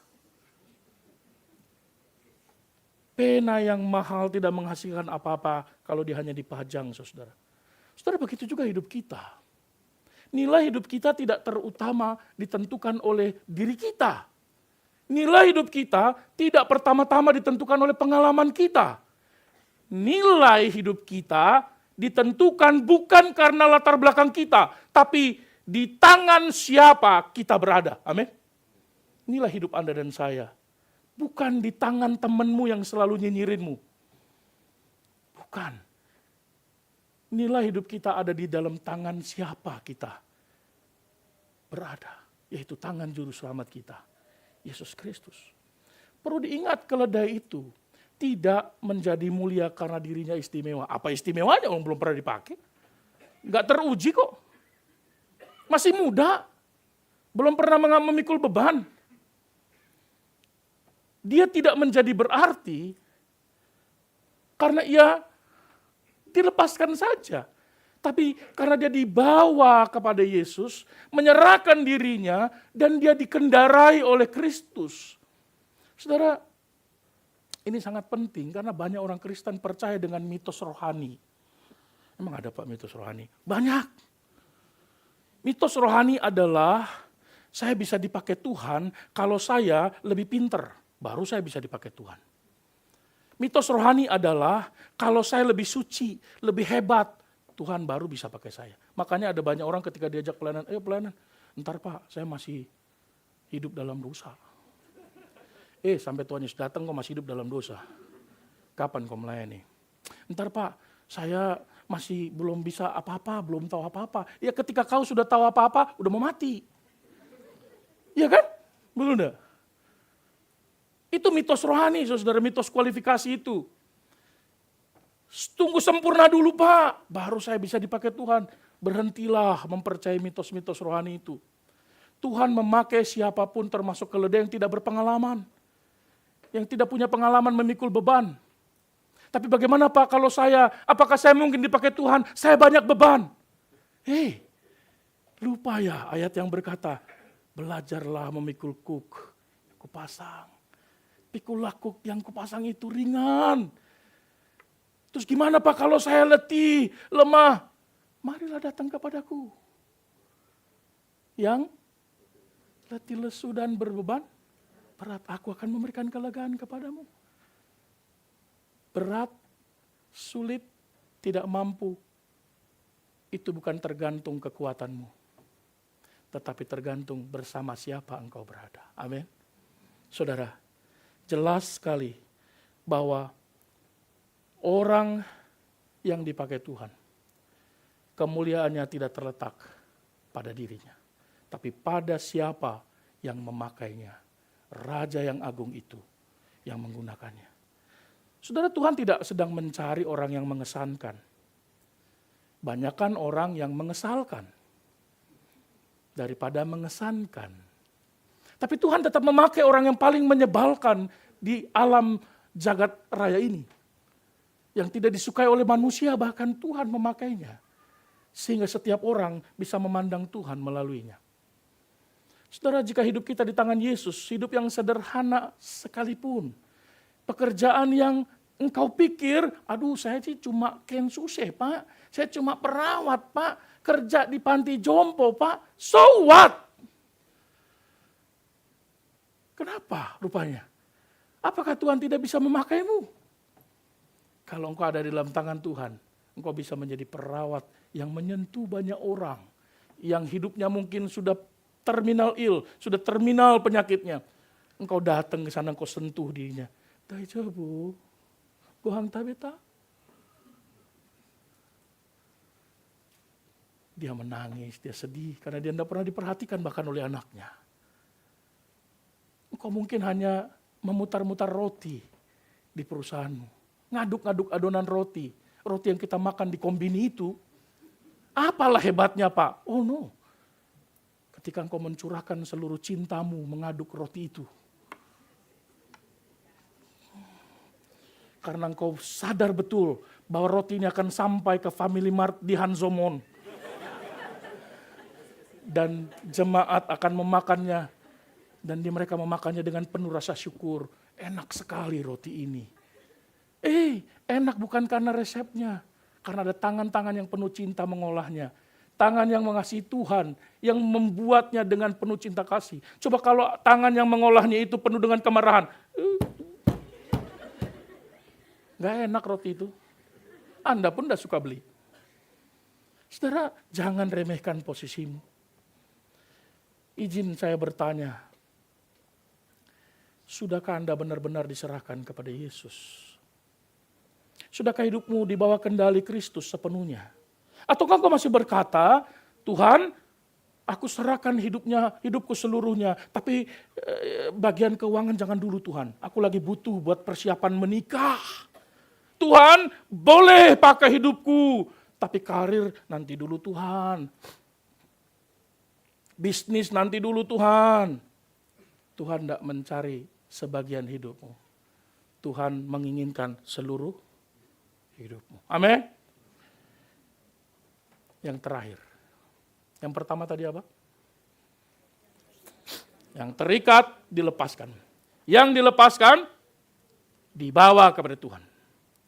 A: Pena yang mahal tidak menghasilkan apa-apa kalau dia hanya dipajang, saudara. Saudara, begitu juga hidup kita. Nilai hidup kita tidak terutama ditentukan oleh diri kita. Nilai hidup kita tidak pertama-tama ditentukan oleh pengalaman kita. Nilai hidup kita ditentukan bukan karena latar belakang kita, tapi di tangan siapa kita berada. Amin. Nilai hidup Anda dan saya bukan di tangan temanmu yang selalu nyinyirinmu. Bukan. Nilai hidup kita ada di dalam tangan siapa kita berada, yaitu tangan juru selamat kita, Yesus Kristus. Perlu diingat, keledai itu tidak menjadi mulia karena dirinya istimewa. Apa istimewanya? Orang belum pernah dipakai. Nggak teruji kok. Masih muda. Belum pernah memikul beban. Dia tidak menjadi berarti karena ia dilepaskan saja. Tapi karena dia dibawa kepada Yesus, menyerahkan dirinya, dan dia dikendarai oleh Kristus. Saudara, ini sangat penting karena banyak orang Kristen percaya dengan mitos rohani. Emang ada Pak mitos rohani? Banyak. Mitos rohani adalah saya bisa dipakai Tuhan kalau saya lebih pinter, baru saya bisa dipakai Tuhan. Mitos rohani adalah kalau saya lebih suci, lebih hebat, Tuhan baru bisa pakai saya. Makanya ada banyak orang ketika diajak pelayanan, ayo pelayanan, ntar Pak saya masih hidup dalam dosa. Sampai Tuhan Yesus datang kok masih hidup dalam dosa. Kapan kau melayani? Ntar Pak, saya masih belum bisa apa-apa, belum tahu apa-apa. Ya ketika kau sudah tahu apa-apa, udah mau mati. Iya kan? Belum enggak? Itu mitos rohani, saudara, mitos kualifikasi itu. Tunggu sempurna dulu Pak, baru saya bisa dipakai Tuhan. Berhentilah mempercayai mitos-mitos rohani itu. Tuhan memakai siapapun termasuk keledai yang tidak berpengalaman. Yang tidak punya pengalaman memikul beban. Tapi bagaimana Pak kalau saya, apakah saya mungkin dipakai Tuhan? Saya banyak beban. Lupa ya ayat yang berkata, belajarlah memikul kuk, kupasang. Pikulah kuk yang kupasang itu ringan. Terus gimana Pak kalau saya letih, lemah? Marilah datang kepadaku. Yang letih, lesu dan berbeban berat, aku akan memberikan kelegaan kepadamu. Berat, sulit, tidak mampu, itu bukan tergantung kekuatanmu. Tetapi tergantung bersama siapa engkau berada. Amin. Saudara, jelas sekali bahwa orang yang dipakai Tuhan, kemuliaannya tidak terletak pada dirinya, tapi pada siapa yang memakainya. Raja yang agung itu yang menggunakannya. Saudara, Tuhan tidak sedang mencari orang yang mengesankan. Banyakan orang yang mengesalkan daripada mengesankan. Tapi Tuhan tetap memakai orang yang paling menyebalkan di alam jagat raya ini. Yang tidak disukai oleh manusia, bahkan Tuhan memakainya. Sehingga setiap orang bisa memandang Tuhan melaluinya. Saudara, jika hidup kita di tangan Yesus, hidup yang sederhana sekalipun, pekerjaan yang engkau pikir, aduh saya sih cuma kensuse Pak, saya cuma perawat Pak, kerja di panti jompo Pak, so what? Kenapa rupanya? Apakah Tuhan tidak bisa memakaimu? Kalau engkau ada di dalam tangan Tuhan, engkau bisa menjadi perawat yang menyentuh banyak orang, yang hidupnya mungkin sudah terminal sudah terminal penyakitnya. Engkau datang ke sana, engkau sentuh dirinya. Daijoubu, gohang tabeta. Dia menangis, dia sedih karena dia tidak pernah diperhatikan bahkan oleh anaknya. Engkau mungkin hanya memutar-mutar roti di perusahaanmu. Ngaduk-ngaduk adonan roti. Roti yang kita makan di kombini itu. Apalah hebatnya Pak? Oh no. Ketika engkau mencurahkan seluruh cintamu mengaduk roti itu. Karena engkau sadar betul bahwa roti ini akan sampai ke Family Mart di Hanzomon. Dan jemaat akan memakannya. Dan mereka memakannya dengan penuh rasa syukur. Enak sekali roti ini. Enak bukan karena resepnya. Karena ada tangan-tangan yang penuh cinta mengolahnya. Tangan yang mengasihi Tuhan, yang membuatnya dengan penuh cinta kasih. Coba kalau tangan yang mengolahnya itu penuh dengan kemarahan. Gak enak roti itu. Anda pun gak suka beli. Saudara, jangan remehkan posisimu. Izin saya bertanya, sudahkah Anda benar-benar diserahkan kepada Yesus? Sudahkah hidupmu di bawah kendali Kristus sepenuhnya? Ataukah engkau masih berkata, Tuhan, aku serahkan hidupku seluruhnya, tapi bagian keuangan jangan dulu Tuhan. Aku lagi butuh buat persiapan menikah. Tuhan, boleh pakai hidupku, tapi karir nanti dulu Tuhan. Bisnis nanti dulu Tuhan. Tuhan tidak mencari sebagian hidupmu. Tuhan menginginkan seluruh hidupmu. Amin. Yang terakhir. Yang pertama tadi apa? Yang terikat dilepaskan. Yang dilepaskan dibawa kepada Tuhan.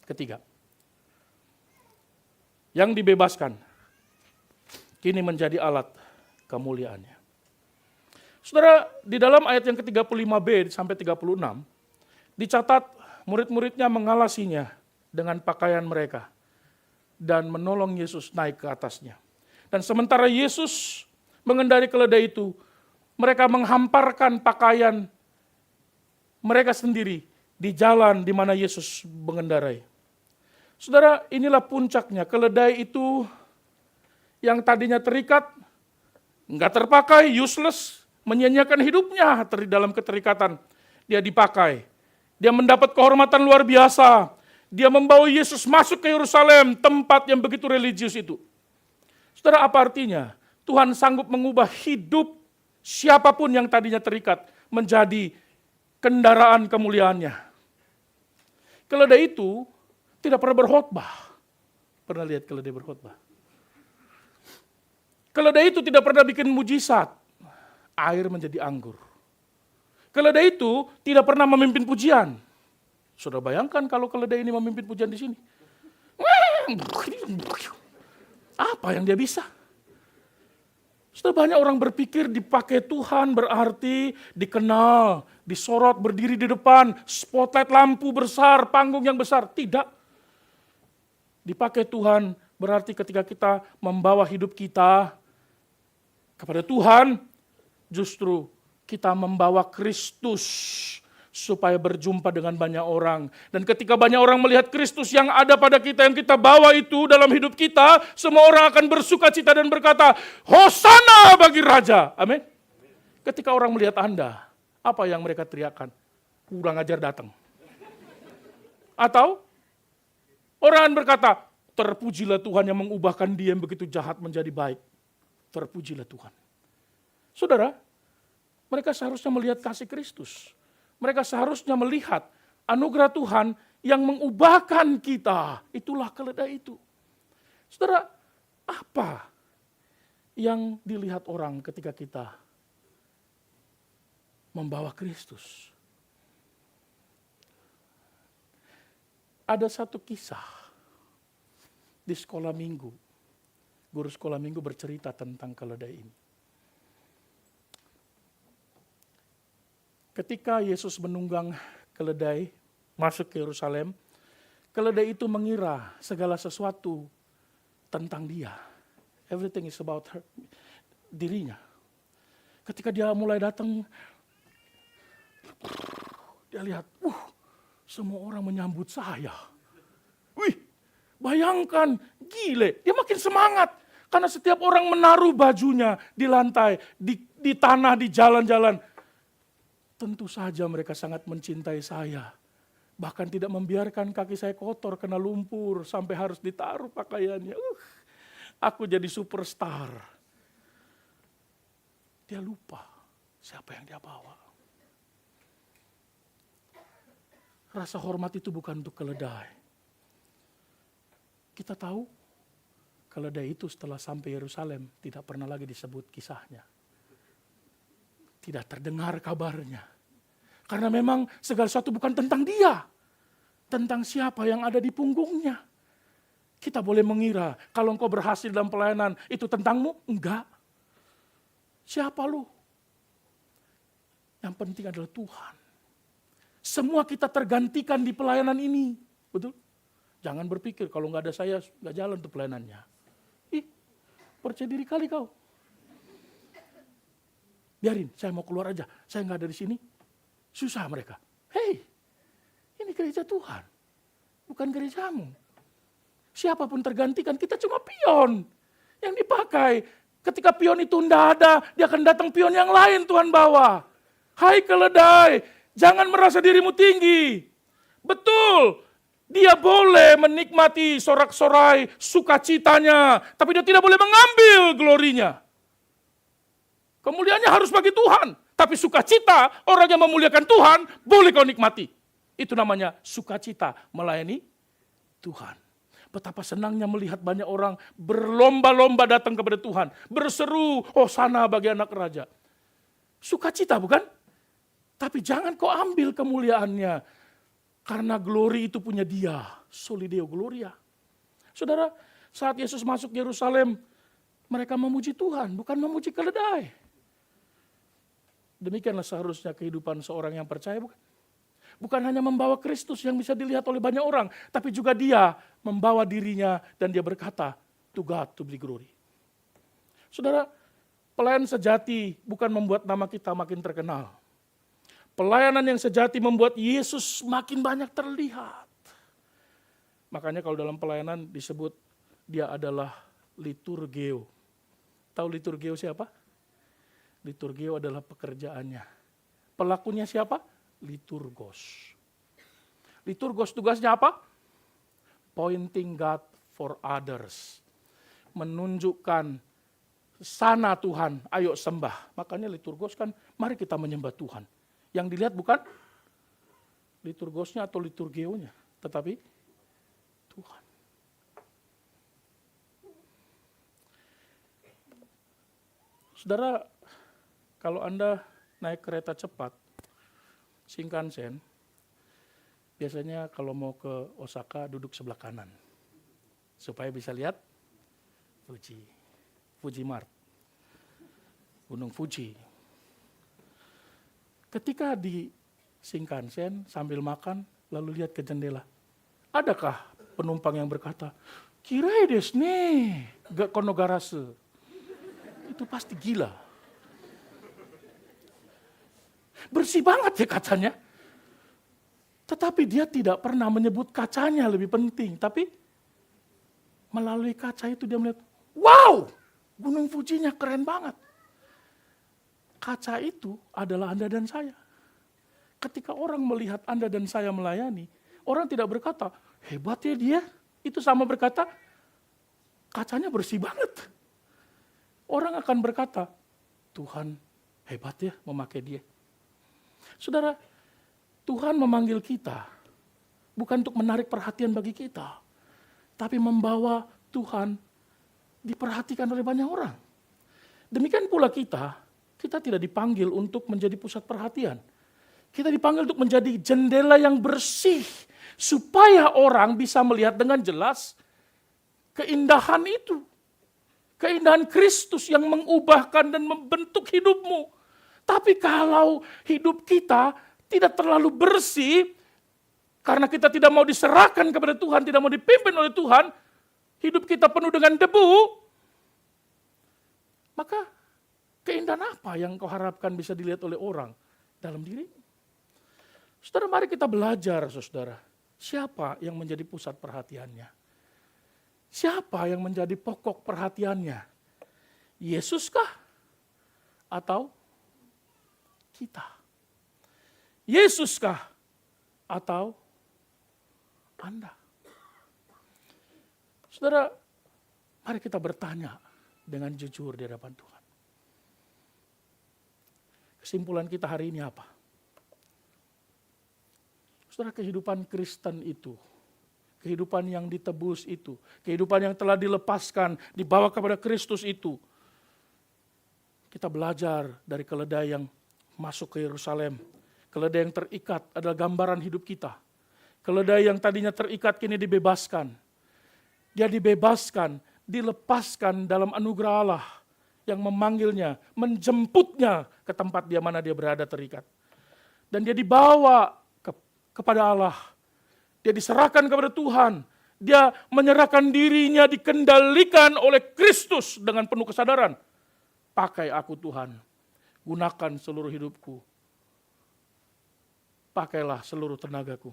A: Ketiga. Yang dibebaskan kini menjadi alat kemuliaannya. Saudara, di dalam ayat yang ke-35b sampai 36 dicatat murid-muridnya mengalasinya dengan pakaian mereka dan menolong Yesus naik ke atasnya. Dan sementara Yesus mengendari keledai itu, mereka menghamparkan pakaian mereka sendiri di jalan di mana Yesus mengendarai. Saudara, inilah puncaknya. Keledai itu yang tadinya terikat, nggak terpakai, useless, menyia-nyiakan hidupnya dalam keterikatan. Dia dipakai. Dia mendapat kehormatan luar biasa. Dia membawa Yesus masuk ke Yerusalem, tempat yang begitu religius itu. Saudara, apa artinya? Tuhan sanggup mengubah hidup siapapun yang tadinya terikat menjadi kendaraan kemuliaannya. Keledai itu tidak pernah berkhotbah. Pernah lihat keledai berkhotbah? Keledai itu tidak pernah bikin mujizat. Air menjadi anggur. Keledai itu tidak pernah memimpin pujian. Sudah bayangkan kalau keledai ini memimpin pujian di sini. Apa yang dia bisa? Sudah banyak orang berpikir dipakai Tuhan berarti dikenal, disorot, berdiri di depan, spotlight lampu besar, panggung yang besar. Tidak. Dipakai Tuhan berarti ketika kita membawa hidup kita kepada Tuhan, justru kita membawa Kristus supaya berjumpa dengan banyak orang. Dan ketika banyak orang melihat Kristus yang ada pada kita, yang kita bawa itu dalam hidup kita, semua orang akan bersuka cita dan berkata, Hosana bagi Raja. Amin. Ketika orang melihat Anda, apa yang mereka teriakkan? Kurang ajar datang. Atau orang berkata, terpujilah Tuhan yang mengubahkan dia yang begitu jahat menjadi baik. Terpujilah Tuhan. Saudara, mereka seharusnya melihat kasih Kristus. Mereka seharusnya melihat anugerah Tuhan yang mengubahkan kita. Itulah keledai itu. Saudara, apa yang dilihat orang ketika kita membawa Kristus? Ada satu kisah di sekolah minggu. Guru sekolah minggu bercerita tentang keledai ini. Ketika Yesus menunggang keledai masuk ke Yerusalem, keledai itu mengira segala sesuatu tentang dia. Everything is about her, dirinya. Ketika dia mulai datang, dia lihat, semua orang menyambut saya. Wih, bayangkan, gile, dia makin semangat. Karena setiap orang menaruh bajunya di lantai, di tanah, di jalan-jalan. Tentu saja mereka sangat mencintai saya. Bahkan tidak membiarkan kaki saya kotor kena lumpur sampai harus ditaruh pakaiannya. Aku jadi superstar. Dia lupa siapa yang dia bawa. Rasa hormat itu bukan untuk keledai. Kita tahu keledai itu setelah sampai Yerusalem tidak pernah lagi disebut kisahnya. Tidak terdengar kabarnya. Karena memang segala sesuatu bukan tentang dia. tentang siapa yang ada di punggungnya. Kita boleh mengira, kalau engkau berhasil dalam pelayanan, itu tentangmu? Enggak. Siapa lu? Yang penting adalah Tuhan. Semua kita tergantikan di pelayanan ini. Betul? Jangan berpikir kalau nggak ada saya, nggak jalan tuh pelayanannya. Ih, percaya diri kali kau. Biarin, saya mau keluar aja. Saya nggak ada di sini. Susah mereka. Hei, ini gereja Tuhan. Bukan gerejamu. Siapapun tergantikan, kita cuma pion yang dipakai. Ketika pion itu tidak ada, dia akan datang pion yang lain Tuhan bawa. Hai keledai, jangan merasa dirimu tinggi. Betul, dia boleh menikmati sorak-sorai sukacitanya, tapi dia tidak boleh mengambil glorinya. Kemuliaannya harus bagi Tuhan, tapi sukacita orang yang memuliakan Tuhan boleh kau nikmati. Itu namanya sukacita melayani Tuhan. Betapa senangnya melihat banyak orang berlomba-lomba datang kepada Tuhan. Berseru, hosana bagi anak raja. Sukacita bukan? Tapi jangan kau ambil kemuliaannya. Karena glory itu punya dia. Soli Deo Gloria. Saudara, saat Yesus masuk Yerusalem, mereka memuji Tuhan, bukan memuji keledai. Demikianlah seharusnya kehidupan seorang yang percaya, bukan? Bukan hanya membawa Kristus yang bisa dilihat oleh banyak orang, tapi juga dia membawa dirinya dan dia berkata, to God to be glory. Saudara, pelayan sejati bukan membuat nama kita makin terkenal. Pelayanan yang sejati membuat Yesus makin banyak terlihat. Makanya kalau dalam pelayanan disebut dia adalah liturgeo. Tahu liturgeo siapa? Liturgeo adalah pekerjaannya. Pelakunya siapa? Liturgos. Liturgos tugasnya apa? Pointing God for others. Menunjukkan sana Tuhan, ayo sembah. Makanya liturgos kan, mari kita menyembah Tuhan. Yang dilihat bukan liturgosnya atau liturgeonya, tetapi Tuhan. Saudara, kalau Anda naik kereta cepat, Shinkansen, biasanya kalau mau ke Osaka duduk sebelah kanan. Supaya bisa lihat Fuji Mart, Gunung Fuji. Ketika di Shinkansen sambil makan, lalu lihat ke jendela. Adakah penumpang yang berkata, "Kirei desu ne, ga kono garase." Itu pasti gila. Bersih banget ya kacanya. Tetapi dia tidak pernah menyebut kacanya lebih penting. Tapi melalui kaca itu dia melihat, wow, Gunung Fujinya keren banget. Kaca itu adalah Anda dan saya. Ketika orang melihat Anda dan saya melayani, orang tidak berkata, hebat ya dia. Itu sama berkata, kacanya bersih banget. Orang akan berkata, Tuhan hebat ya memakai dia. Saudara, Tuhan memanggil kita bukan untuk menarik perhatian bagi kita, tapi membawa Tuhan diperhatikan oleh banyak orang. Demikian pula kita tidak dipanggil untuk menjadi pusat perhatian. Kita dipanggil untuk menjadi jendela yang bersih, supaya orang bisa melihat dengan jelas keindahan itu. Keindahan Kristus yang mengubahkan dan membentuk hidupmu. Tapi kalau hidup kita tidak terlalu bersih, karena kita tidak mau diserahkan kepada Tuhan, tidak mau dipimpin oleh Tuhan, hidup kita penuh dengan debu, maka keindahan apa yang kau harapkan bisa dilihat oleh orang dalam diri? Saudara, mari kita belajar, saudara. Siapa yang menjadi pusat perhatiannya? Siapa yang menjadi pokok perhatiannya? Yesuskah? Atau kita? Yesuskah? Atau Anda? Saudara, mari kita bertanya dengan jujur di hadapan Tuhan. Kesimpulan kita hari ini apa? Saudara, kehidupan Kristen itu, kehidupan yang ditebus itu, kehidupan yang telah dilepaskan, dibawa kepada Kristus itu, kita belajar dari keledai yang masuk ke Yerusalem. Keledai yang terikat adalah gambaran hidup kita. Keledai yang tadinya terikat kini dibebaskan. Dia dibebaskan, dilepaskan dalam anugerah Allah yang memanggilnya, menjemputnya ke tempat dia mana dia berada terikat. Dan dia dibawa kepada Allah. Dia diserahkan kepada Tuhan. Dia menyerahkan dirinya, dikendalikan oleh Kristus dengan penuh kesadaran. Pakai aku Tuhan, gunakan seluruh hidupku. Pakailah seluruh tenagaku.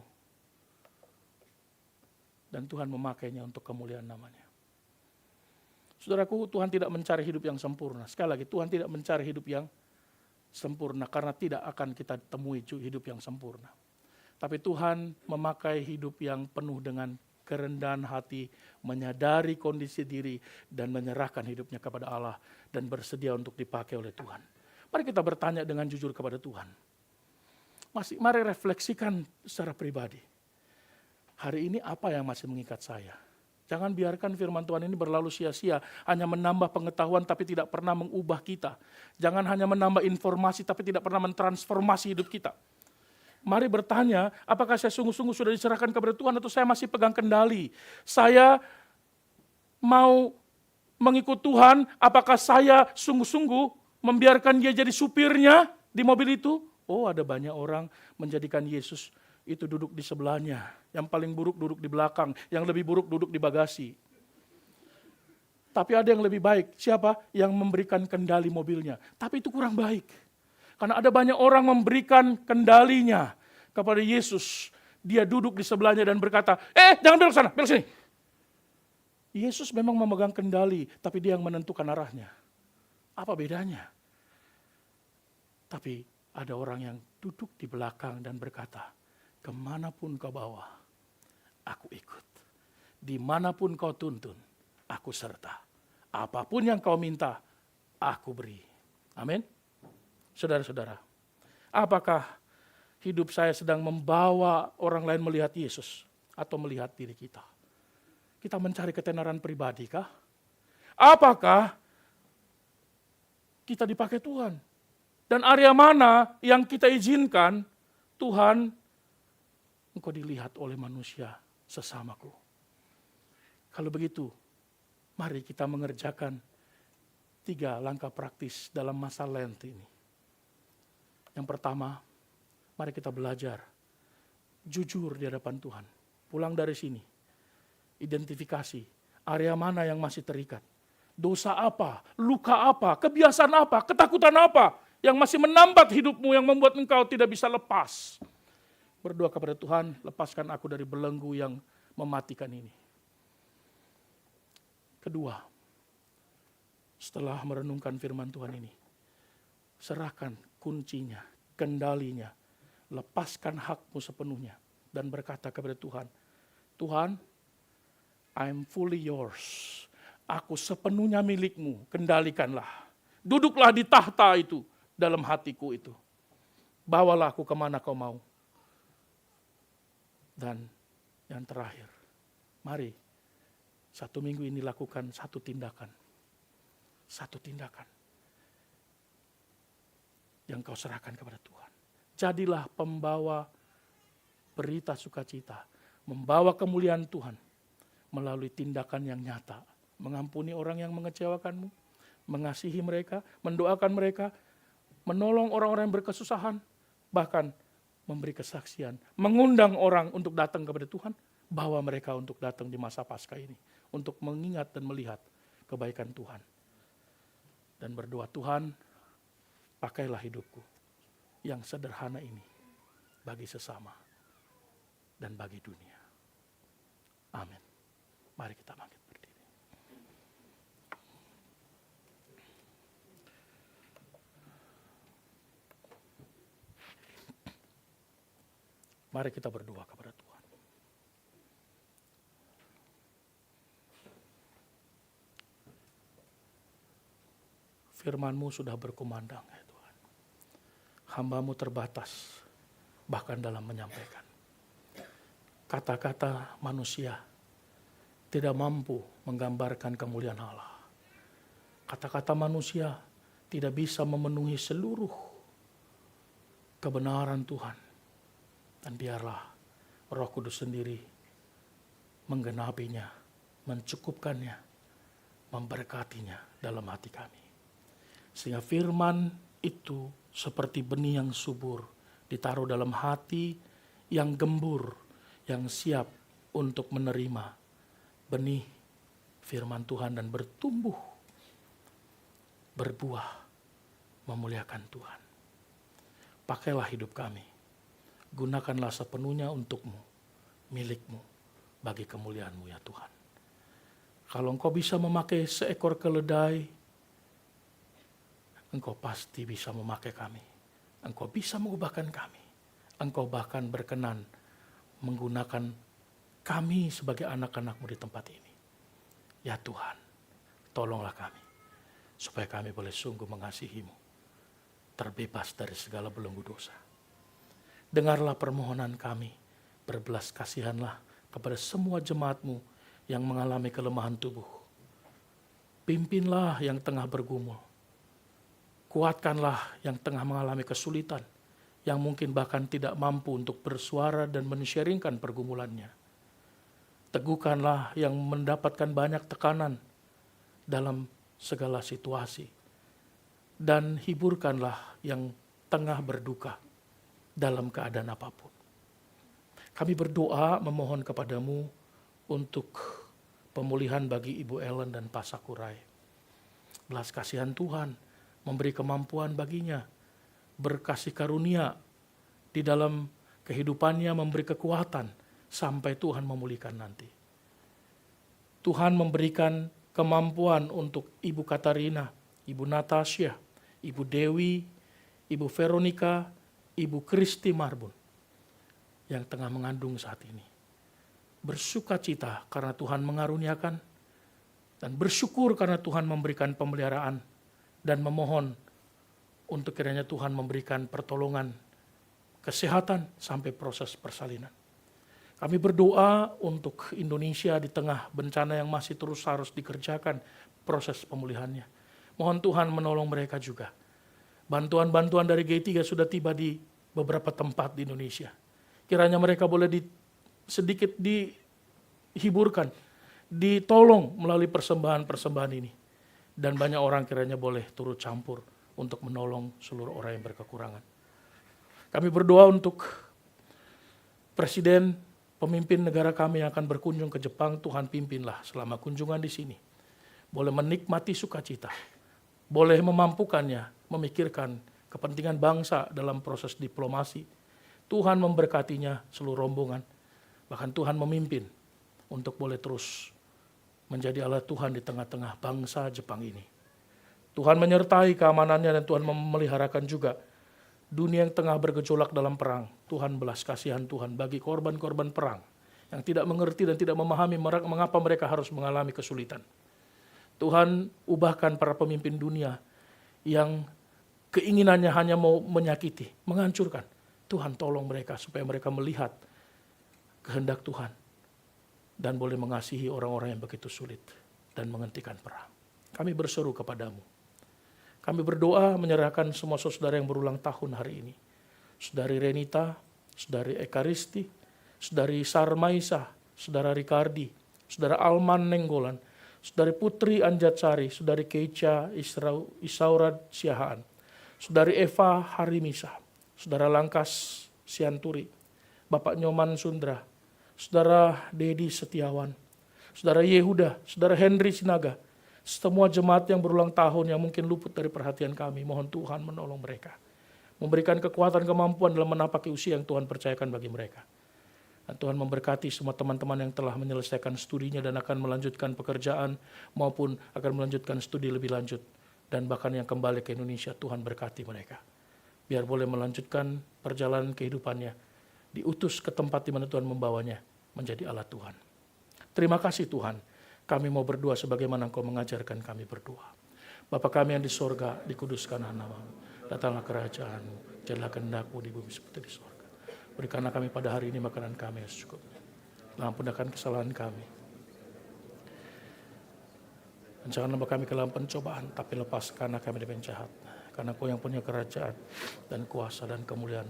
A: Dan Tuhan memakainya untuk kemuliaan namanya. Saudaraku, Tuhan tidak mencari hidup yang sempurna. Sekali lagi, Tuhan tidak mencari hidup yang sempurna karena tidak akan kita temui hidup yang sempurna. Tapi Tuhan memakai hidup yang penuh dengan kerendahan hati, menyadari kondisi diri dan menyerahkan hidupnya kepada Allah dan bersedia untuk dipakai oleh Tuhan. Mari kita bertanya dengan jujur kepada Tuhan. Mari refleksikan secara pribadi. Hari ini apa yang masih mengikat saya? Jangan biarkan firman Tuhan ini berlalu sia-sia, hanya menambah pengetahuan tapi tidak pernah mengubah kita. Jangan hanya menambah informasi tapi tidak pernah mentransformasi hidup kita. Mari bertanya, apakah saya sungguh-sungguh sudah diserahkan kepada Tuhan atau saya masih pegang kendali? Saya mau mengikut Tuhan, apakah saya sungguh-sungguh membiarkan dia jadi supirnya di mobil itu? Oh, ada banyak orang menjadikan Yesus itu duduk di sebelahnya. Yang paling buruk duduk di belakang, yang lebih buruk duduk di bagasi. Tapi ada yang lebih baik, siapa? Yang memberikan kendali mobilnya. Tapi itu kurang baik. Karena ada banyak orang memberikan kendalinya kepada Yesus. Dia duduk di sebelahnya dan berkata, jangan belok sana, belok sini. Yesus memang memegang kendali, tapi dia yang menentukan arahnya. Apa bedanya? Tapi ada orang yang duduk di belakang dan berkata, kemanapun kau bawa, aku ikut. Dimanapun kau tuntun, aku serta. Apapun yang kau minta, aku beri. Amin. Saudara-saudara, apakah hidup saya sedang membawa orang lain melihat Yesus atau melihat diri kita? Kita mencari ketenaran pribadi kah? Apakah kita dipakai Tuhan? Dan area mana yang kita izinkan Tuhan, engkau dilihat oleh manusia sesamaku. Kalau begitu, mari kita mengerjakan 3 langkah praktis dalam masa Lent ini. Yang pertama, mari kita belajar jujur di hadapan Tuhan. Pulang dari sini, identifikasi area mana yang masih terikat. Dosa apa, luka apa, kebiasaan apa, ketakutan apa yang masih menambat hidupmu yang membuat engkau tidak bisa lepas. Berdoa kepada Tuhan, lepaskan aku dari belenggu yang mematikan ini. Kedua, setelah merenungkan firman Tuhan ini, serahkan kuncinya, kendalinya, lepaskan hakmu sepenuhnya dan berkata kepada Tuhan, Tuhan, I'm fully yours. Aku sepenuhnya milikmu, kendalikanlah. Duduklah di tahta itu, dalam hatiku itu. Bawalah aku kemana kau mau. Dan yang terakhir, mari 1 minggu ini lakukan satu tindakan. Satu tindakan yang kau serahkan kepada Tuhan. Jadilah pembawa berita sukacita, membawa kemuliaan Tuhan melalui tindakan yang nyata. Mengampuni orang yang mengecewakanmu, mengasihi mereka, mendoakan mereka, menolong orang-orang yang berkesusahan, bahkan memberi kesaksian, mengundang orang untuk datang kepada Tuhan, bawa mereka untuk datang di masa Paskah ini, untuk mengingat dan melihat kebaikan Tuhan. Dan berdoa, Tuhan, pakailah hidupku yang sederhana ini bagi sesama dan bagi dunia. Amin. Mari kita bangkit berdiri. Mari kita berdoa kepada Tuhan. Firman-Mu sudah berkumandang, ya Tuhan. Hamba-Mu terbatas, bahkan dalam menyampaikan. Kata-kata manusia tidak mampu menggambarkan kemuliaan Allah. Kata-kata manusia tidak bisa memenuhi seluruh kebenaran Tuhan. Dan biarlah Roh Kudus sendiri menggenapinya, mencukupkannya, memberkatinya dalam hati kami. Sehingga firman itu seperti benih yang subur, ditaruh dalam hati yang gembur, yang siap untuk menerima benih firman Tuhan dan bertumbuh, berbuah, memuliakan Tuhan. Pakailah hidup kami, gunakanlah sepenuhnya untukmu, milikmu, bagi kemuliaan-Mu ya Tuhan. Kalau Engkau bisa memakai seekor keledai, Engkau pasti bisa memakai kami. Engkau bisa mengubahkan kami. Engkau bahkan berkenan menggunakan kami sebagai anak-anak-Mu di tempat ini. Ya Tuhan, tolonglah kami, supaya kami boleh sungguh mengasihi-Mu, terbebas dari segala belenggu dosa. Dengarlah permohonan kami, berbelas kasihanlah kepada semua jemaat-Mu yang mengalami kelemahan tubuh. Pimpinlah yang tengah bergumul. Kuatkanlah yang tengah mengalami kesulitan, yang mungkin bahkan tidak mampu untuk bersuara dan men-sharingkan pergumulannya. Teguhkanlah yang mendapatkan banyak tekanan dalam segala situasi. Dan hiburkanlah yang tengah berduka dalam keadaan apapun. Kami berdoa memohon kepadamu untuk pemulihan bagi Ibu Ellen dan Pak Sakurai. Belas kasihan Tuhan memberi kemampuan baginya, berkasih karunia di dalam kehidupannya, memberi kekuatan sampai Tuhan memulihkan nanti. Tuhan memberikan kemampuan untuk Ibu Katarina, Ibu Natasha, Ibu Dewi, Ibu Veronica, Ibu Kristi Marbun yang tengah mengandung saat ini. Bersukacita karena Tuhan mengaruniakan dan bersyukur karena Tuhan memberikan pemeliharaan dan memohon untuk kiranya Tuhan memberikan pertolongan kesehatan sampai proses persalinan. Kami berdoa untuk Indonesia di tengah bencana yang masih terus harus dikerjakan proses pemulihannya. Mohon Tuhan menolong mereka juga. Bantuan-bantuan dari G3 sudah tiba di beberapa tempat di Indonesia. Kiranya mereka boleh sedikit dihiburkan, ditolong melalui persembahan-persembahan ini. Dan banyak orang kiranya boleh turut campur untuk menolong seluruh orang yang berkekurangan. Kami berdoa untuk Presiden, pemimpin negara kami yang akan berkunjung ke Jepang. Tuhan pimpinlah selama kunjungan di sini. Boleh menikmati sukacita, boleh memampukannya, memikirkan kepentingan bangsa dalam proses diplomasi. Tuhan memberkatinya seluruh rombongan. Bahkan Tuhan memimpin untuk boleh terus menjadi alat Tuhan di tengah-tengah bangsa Jepang ini. Tuhan menyertai keamanannya dan Tuhan memeliharakan juga dunia yang tengah bergejolak dalam perang. Tuhan belas kasihan Tuhan bagi korban-korban perang yang tidak mengerti dan tidak memahami mengapa mereka harus mengalami kesulitan. Tuhan ubahkan para pemimpin dunia yang keinginannya hanya mau menyakiti, menghancurkan. Tuhan tolong mereka supaya mereka melihat kehendak Tuhan dan boleh mengasihi orang-orang yang begitu sulit dan menghentikan perang. Kami berseru kepadamu. Kami berdoa menyerahkan semua saudara yang berulang tahun hari ini. Saudari Renita, Saudari Ekaristi, Saudari Sarmaisa, Saudara Ricardi, Saudara Alman Nenggolan, Saudari Putri Anjatsari, Saudari Keica Isaurad Siahaan, Saudari Eva Harimisa, Saudara Langkas Sianturi, Bapak Nyoman Sundra, Saudara Dedi Setiawan, Saudara Yehuda, Saudara Henry Sinaga, semua jemaat yang berulang tahun yang mungkin luput dari perhatian kami, mohon Tuhan menolong mereka. Memberikan kekuatan kemampuan dalam menapaki usia yang Tuhan percayakan bagi mereka. Dan Tuhan memberkati semua teman-teman yang telah menyelesaikan studinya dan akan melanjutkan pekerjaan maupun akan melanjutkan studi lebih lanjut. Dan bahkan yang kembali ke Indonesia, Tuhan berkati mereka. Biar boleh melanjutkan perjalanan kehidupannya, diutus ke tempat di mana Tuhan membawanya menjadi alat Tuhan. Terima kasih Tuhan, kami mau berdoa sebagaimana Engkau mengajarkan kami berdoa. Bapa kami yang di sorga, dikuduskanlah nama-Mu, datanglah kerajaan-Mu, jadilah kehendak-Mu di bumi seperti di sorga. Berikanlah kami pada hari ini makanan kami yang secukupnya. Ampunkan kesalahan kami. Dan jangan membawa kami ke dalam pencobaan, tapi lepaskanlah kami dari penjahat. Karena Kau yang punya kerajaan dan kuasa dan kemuliaan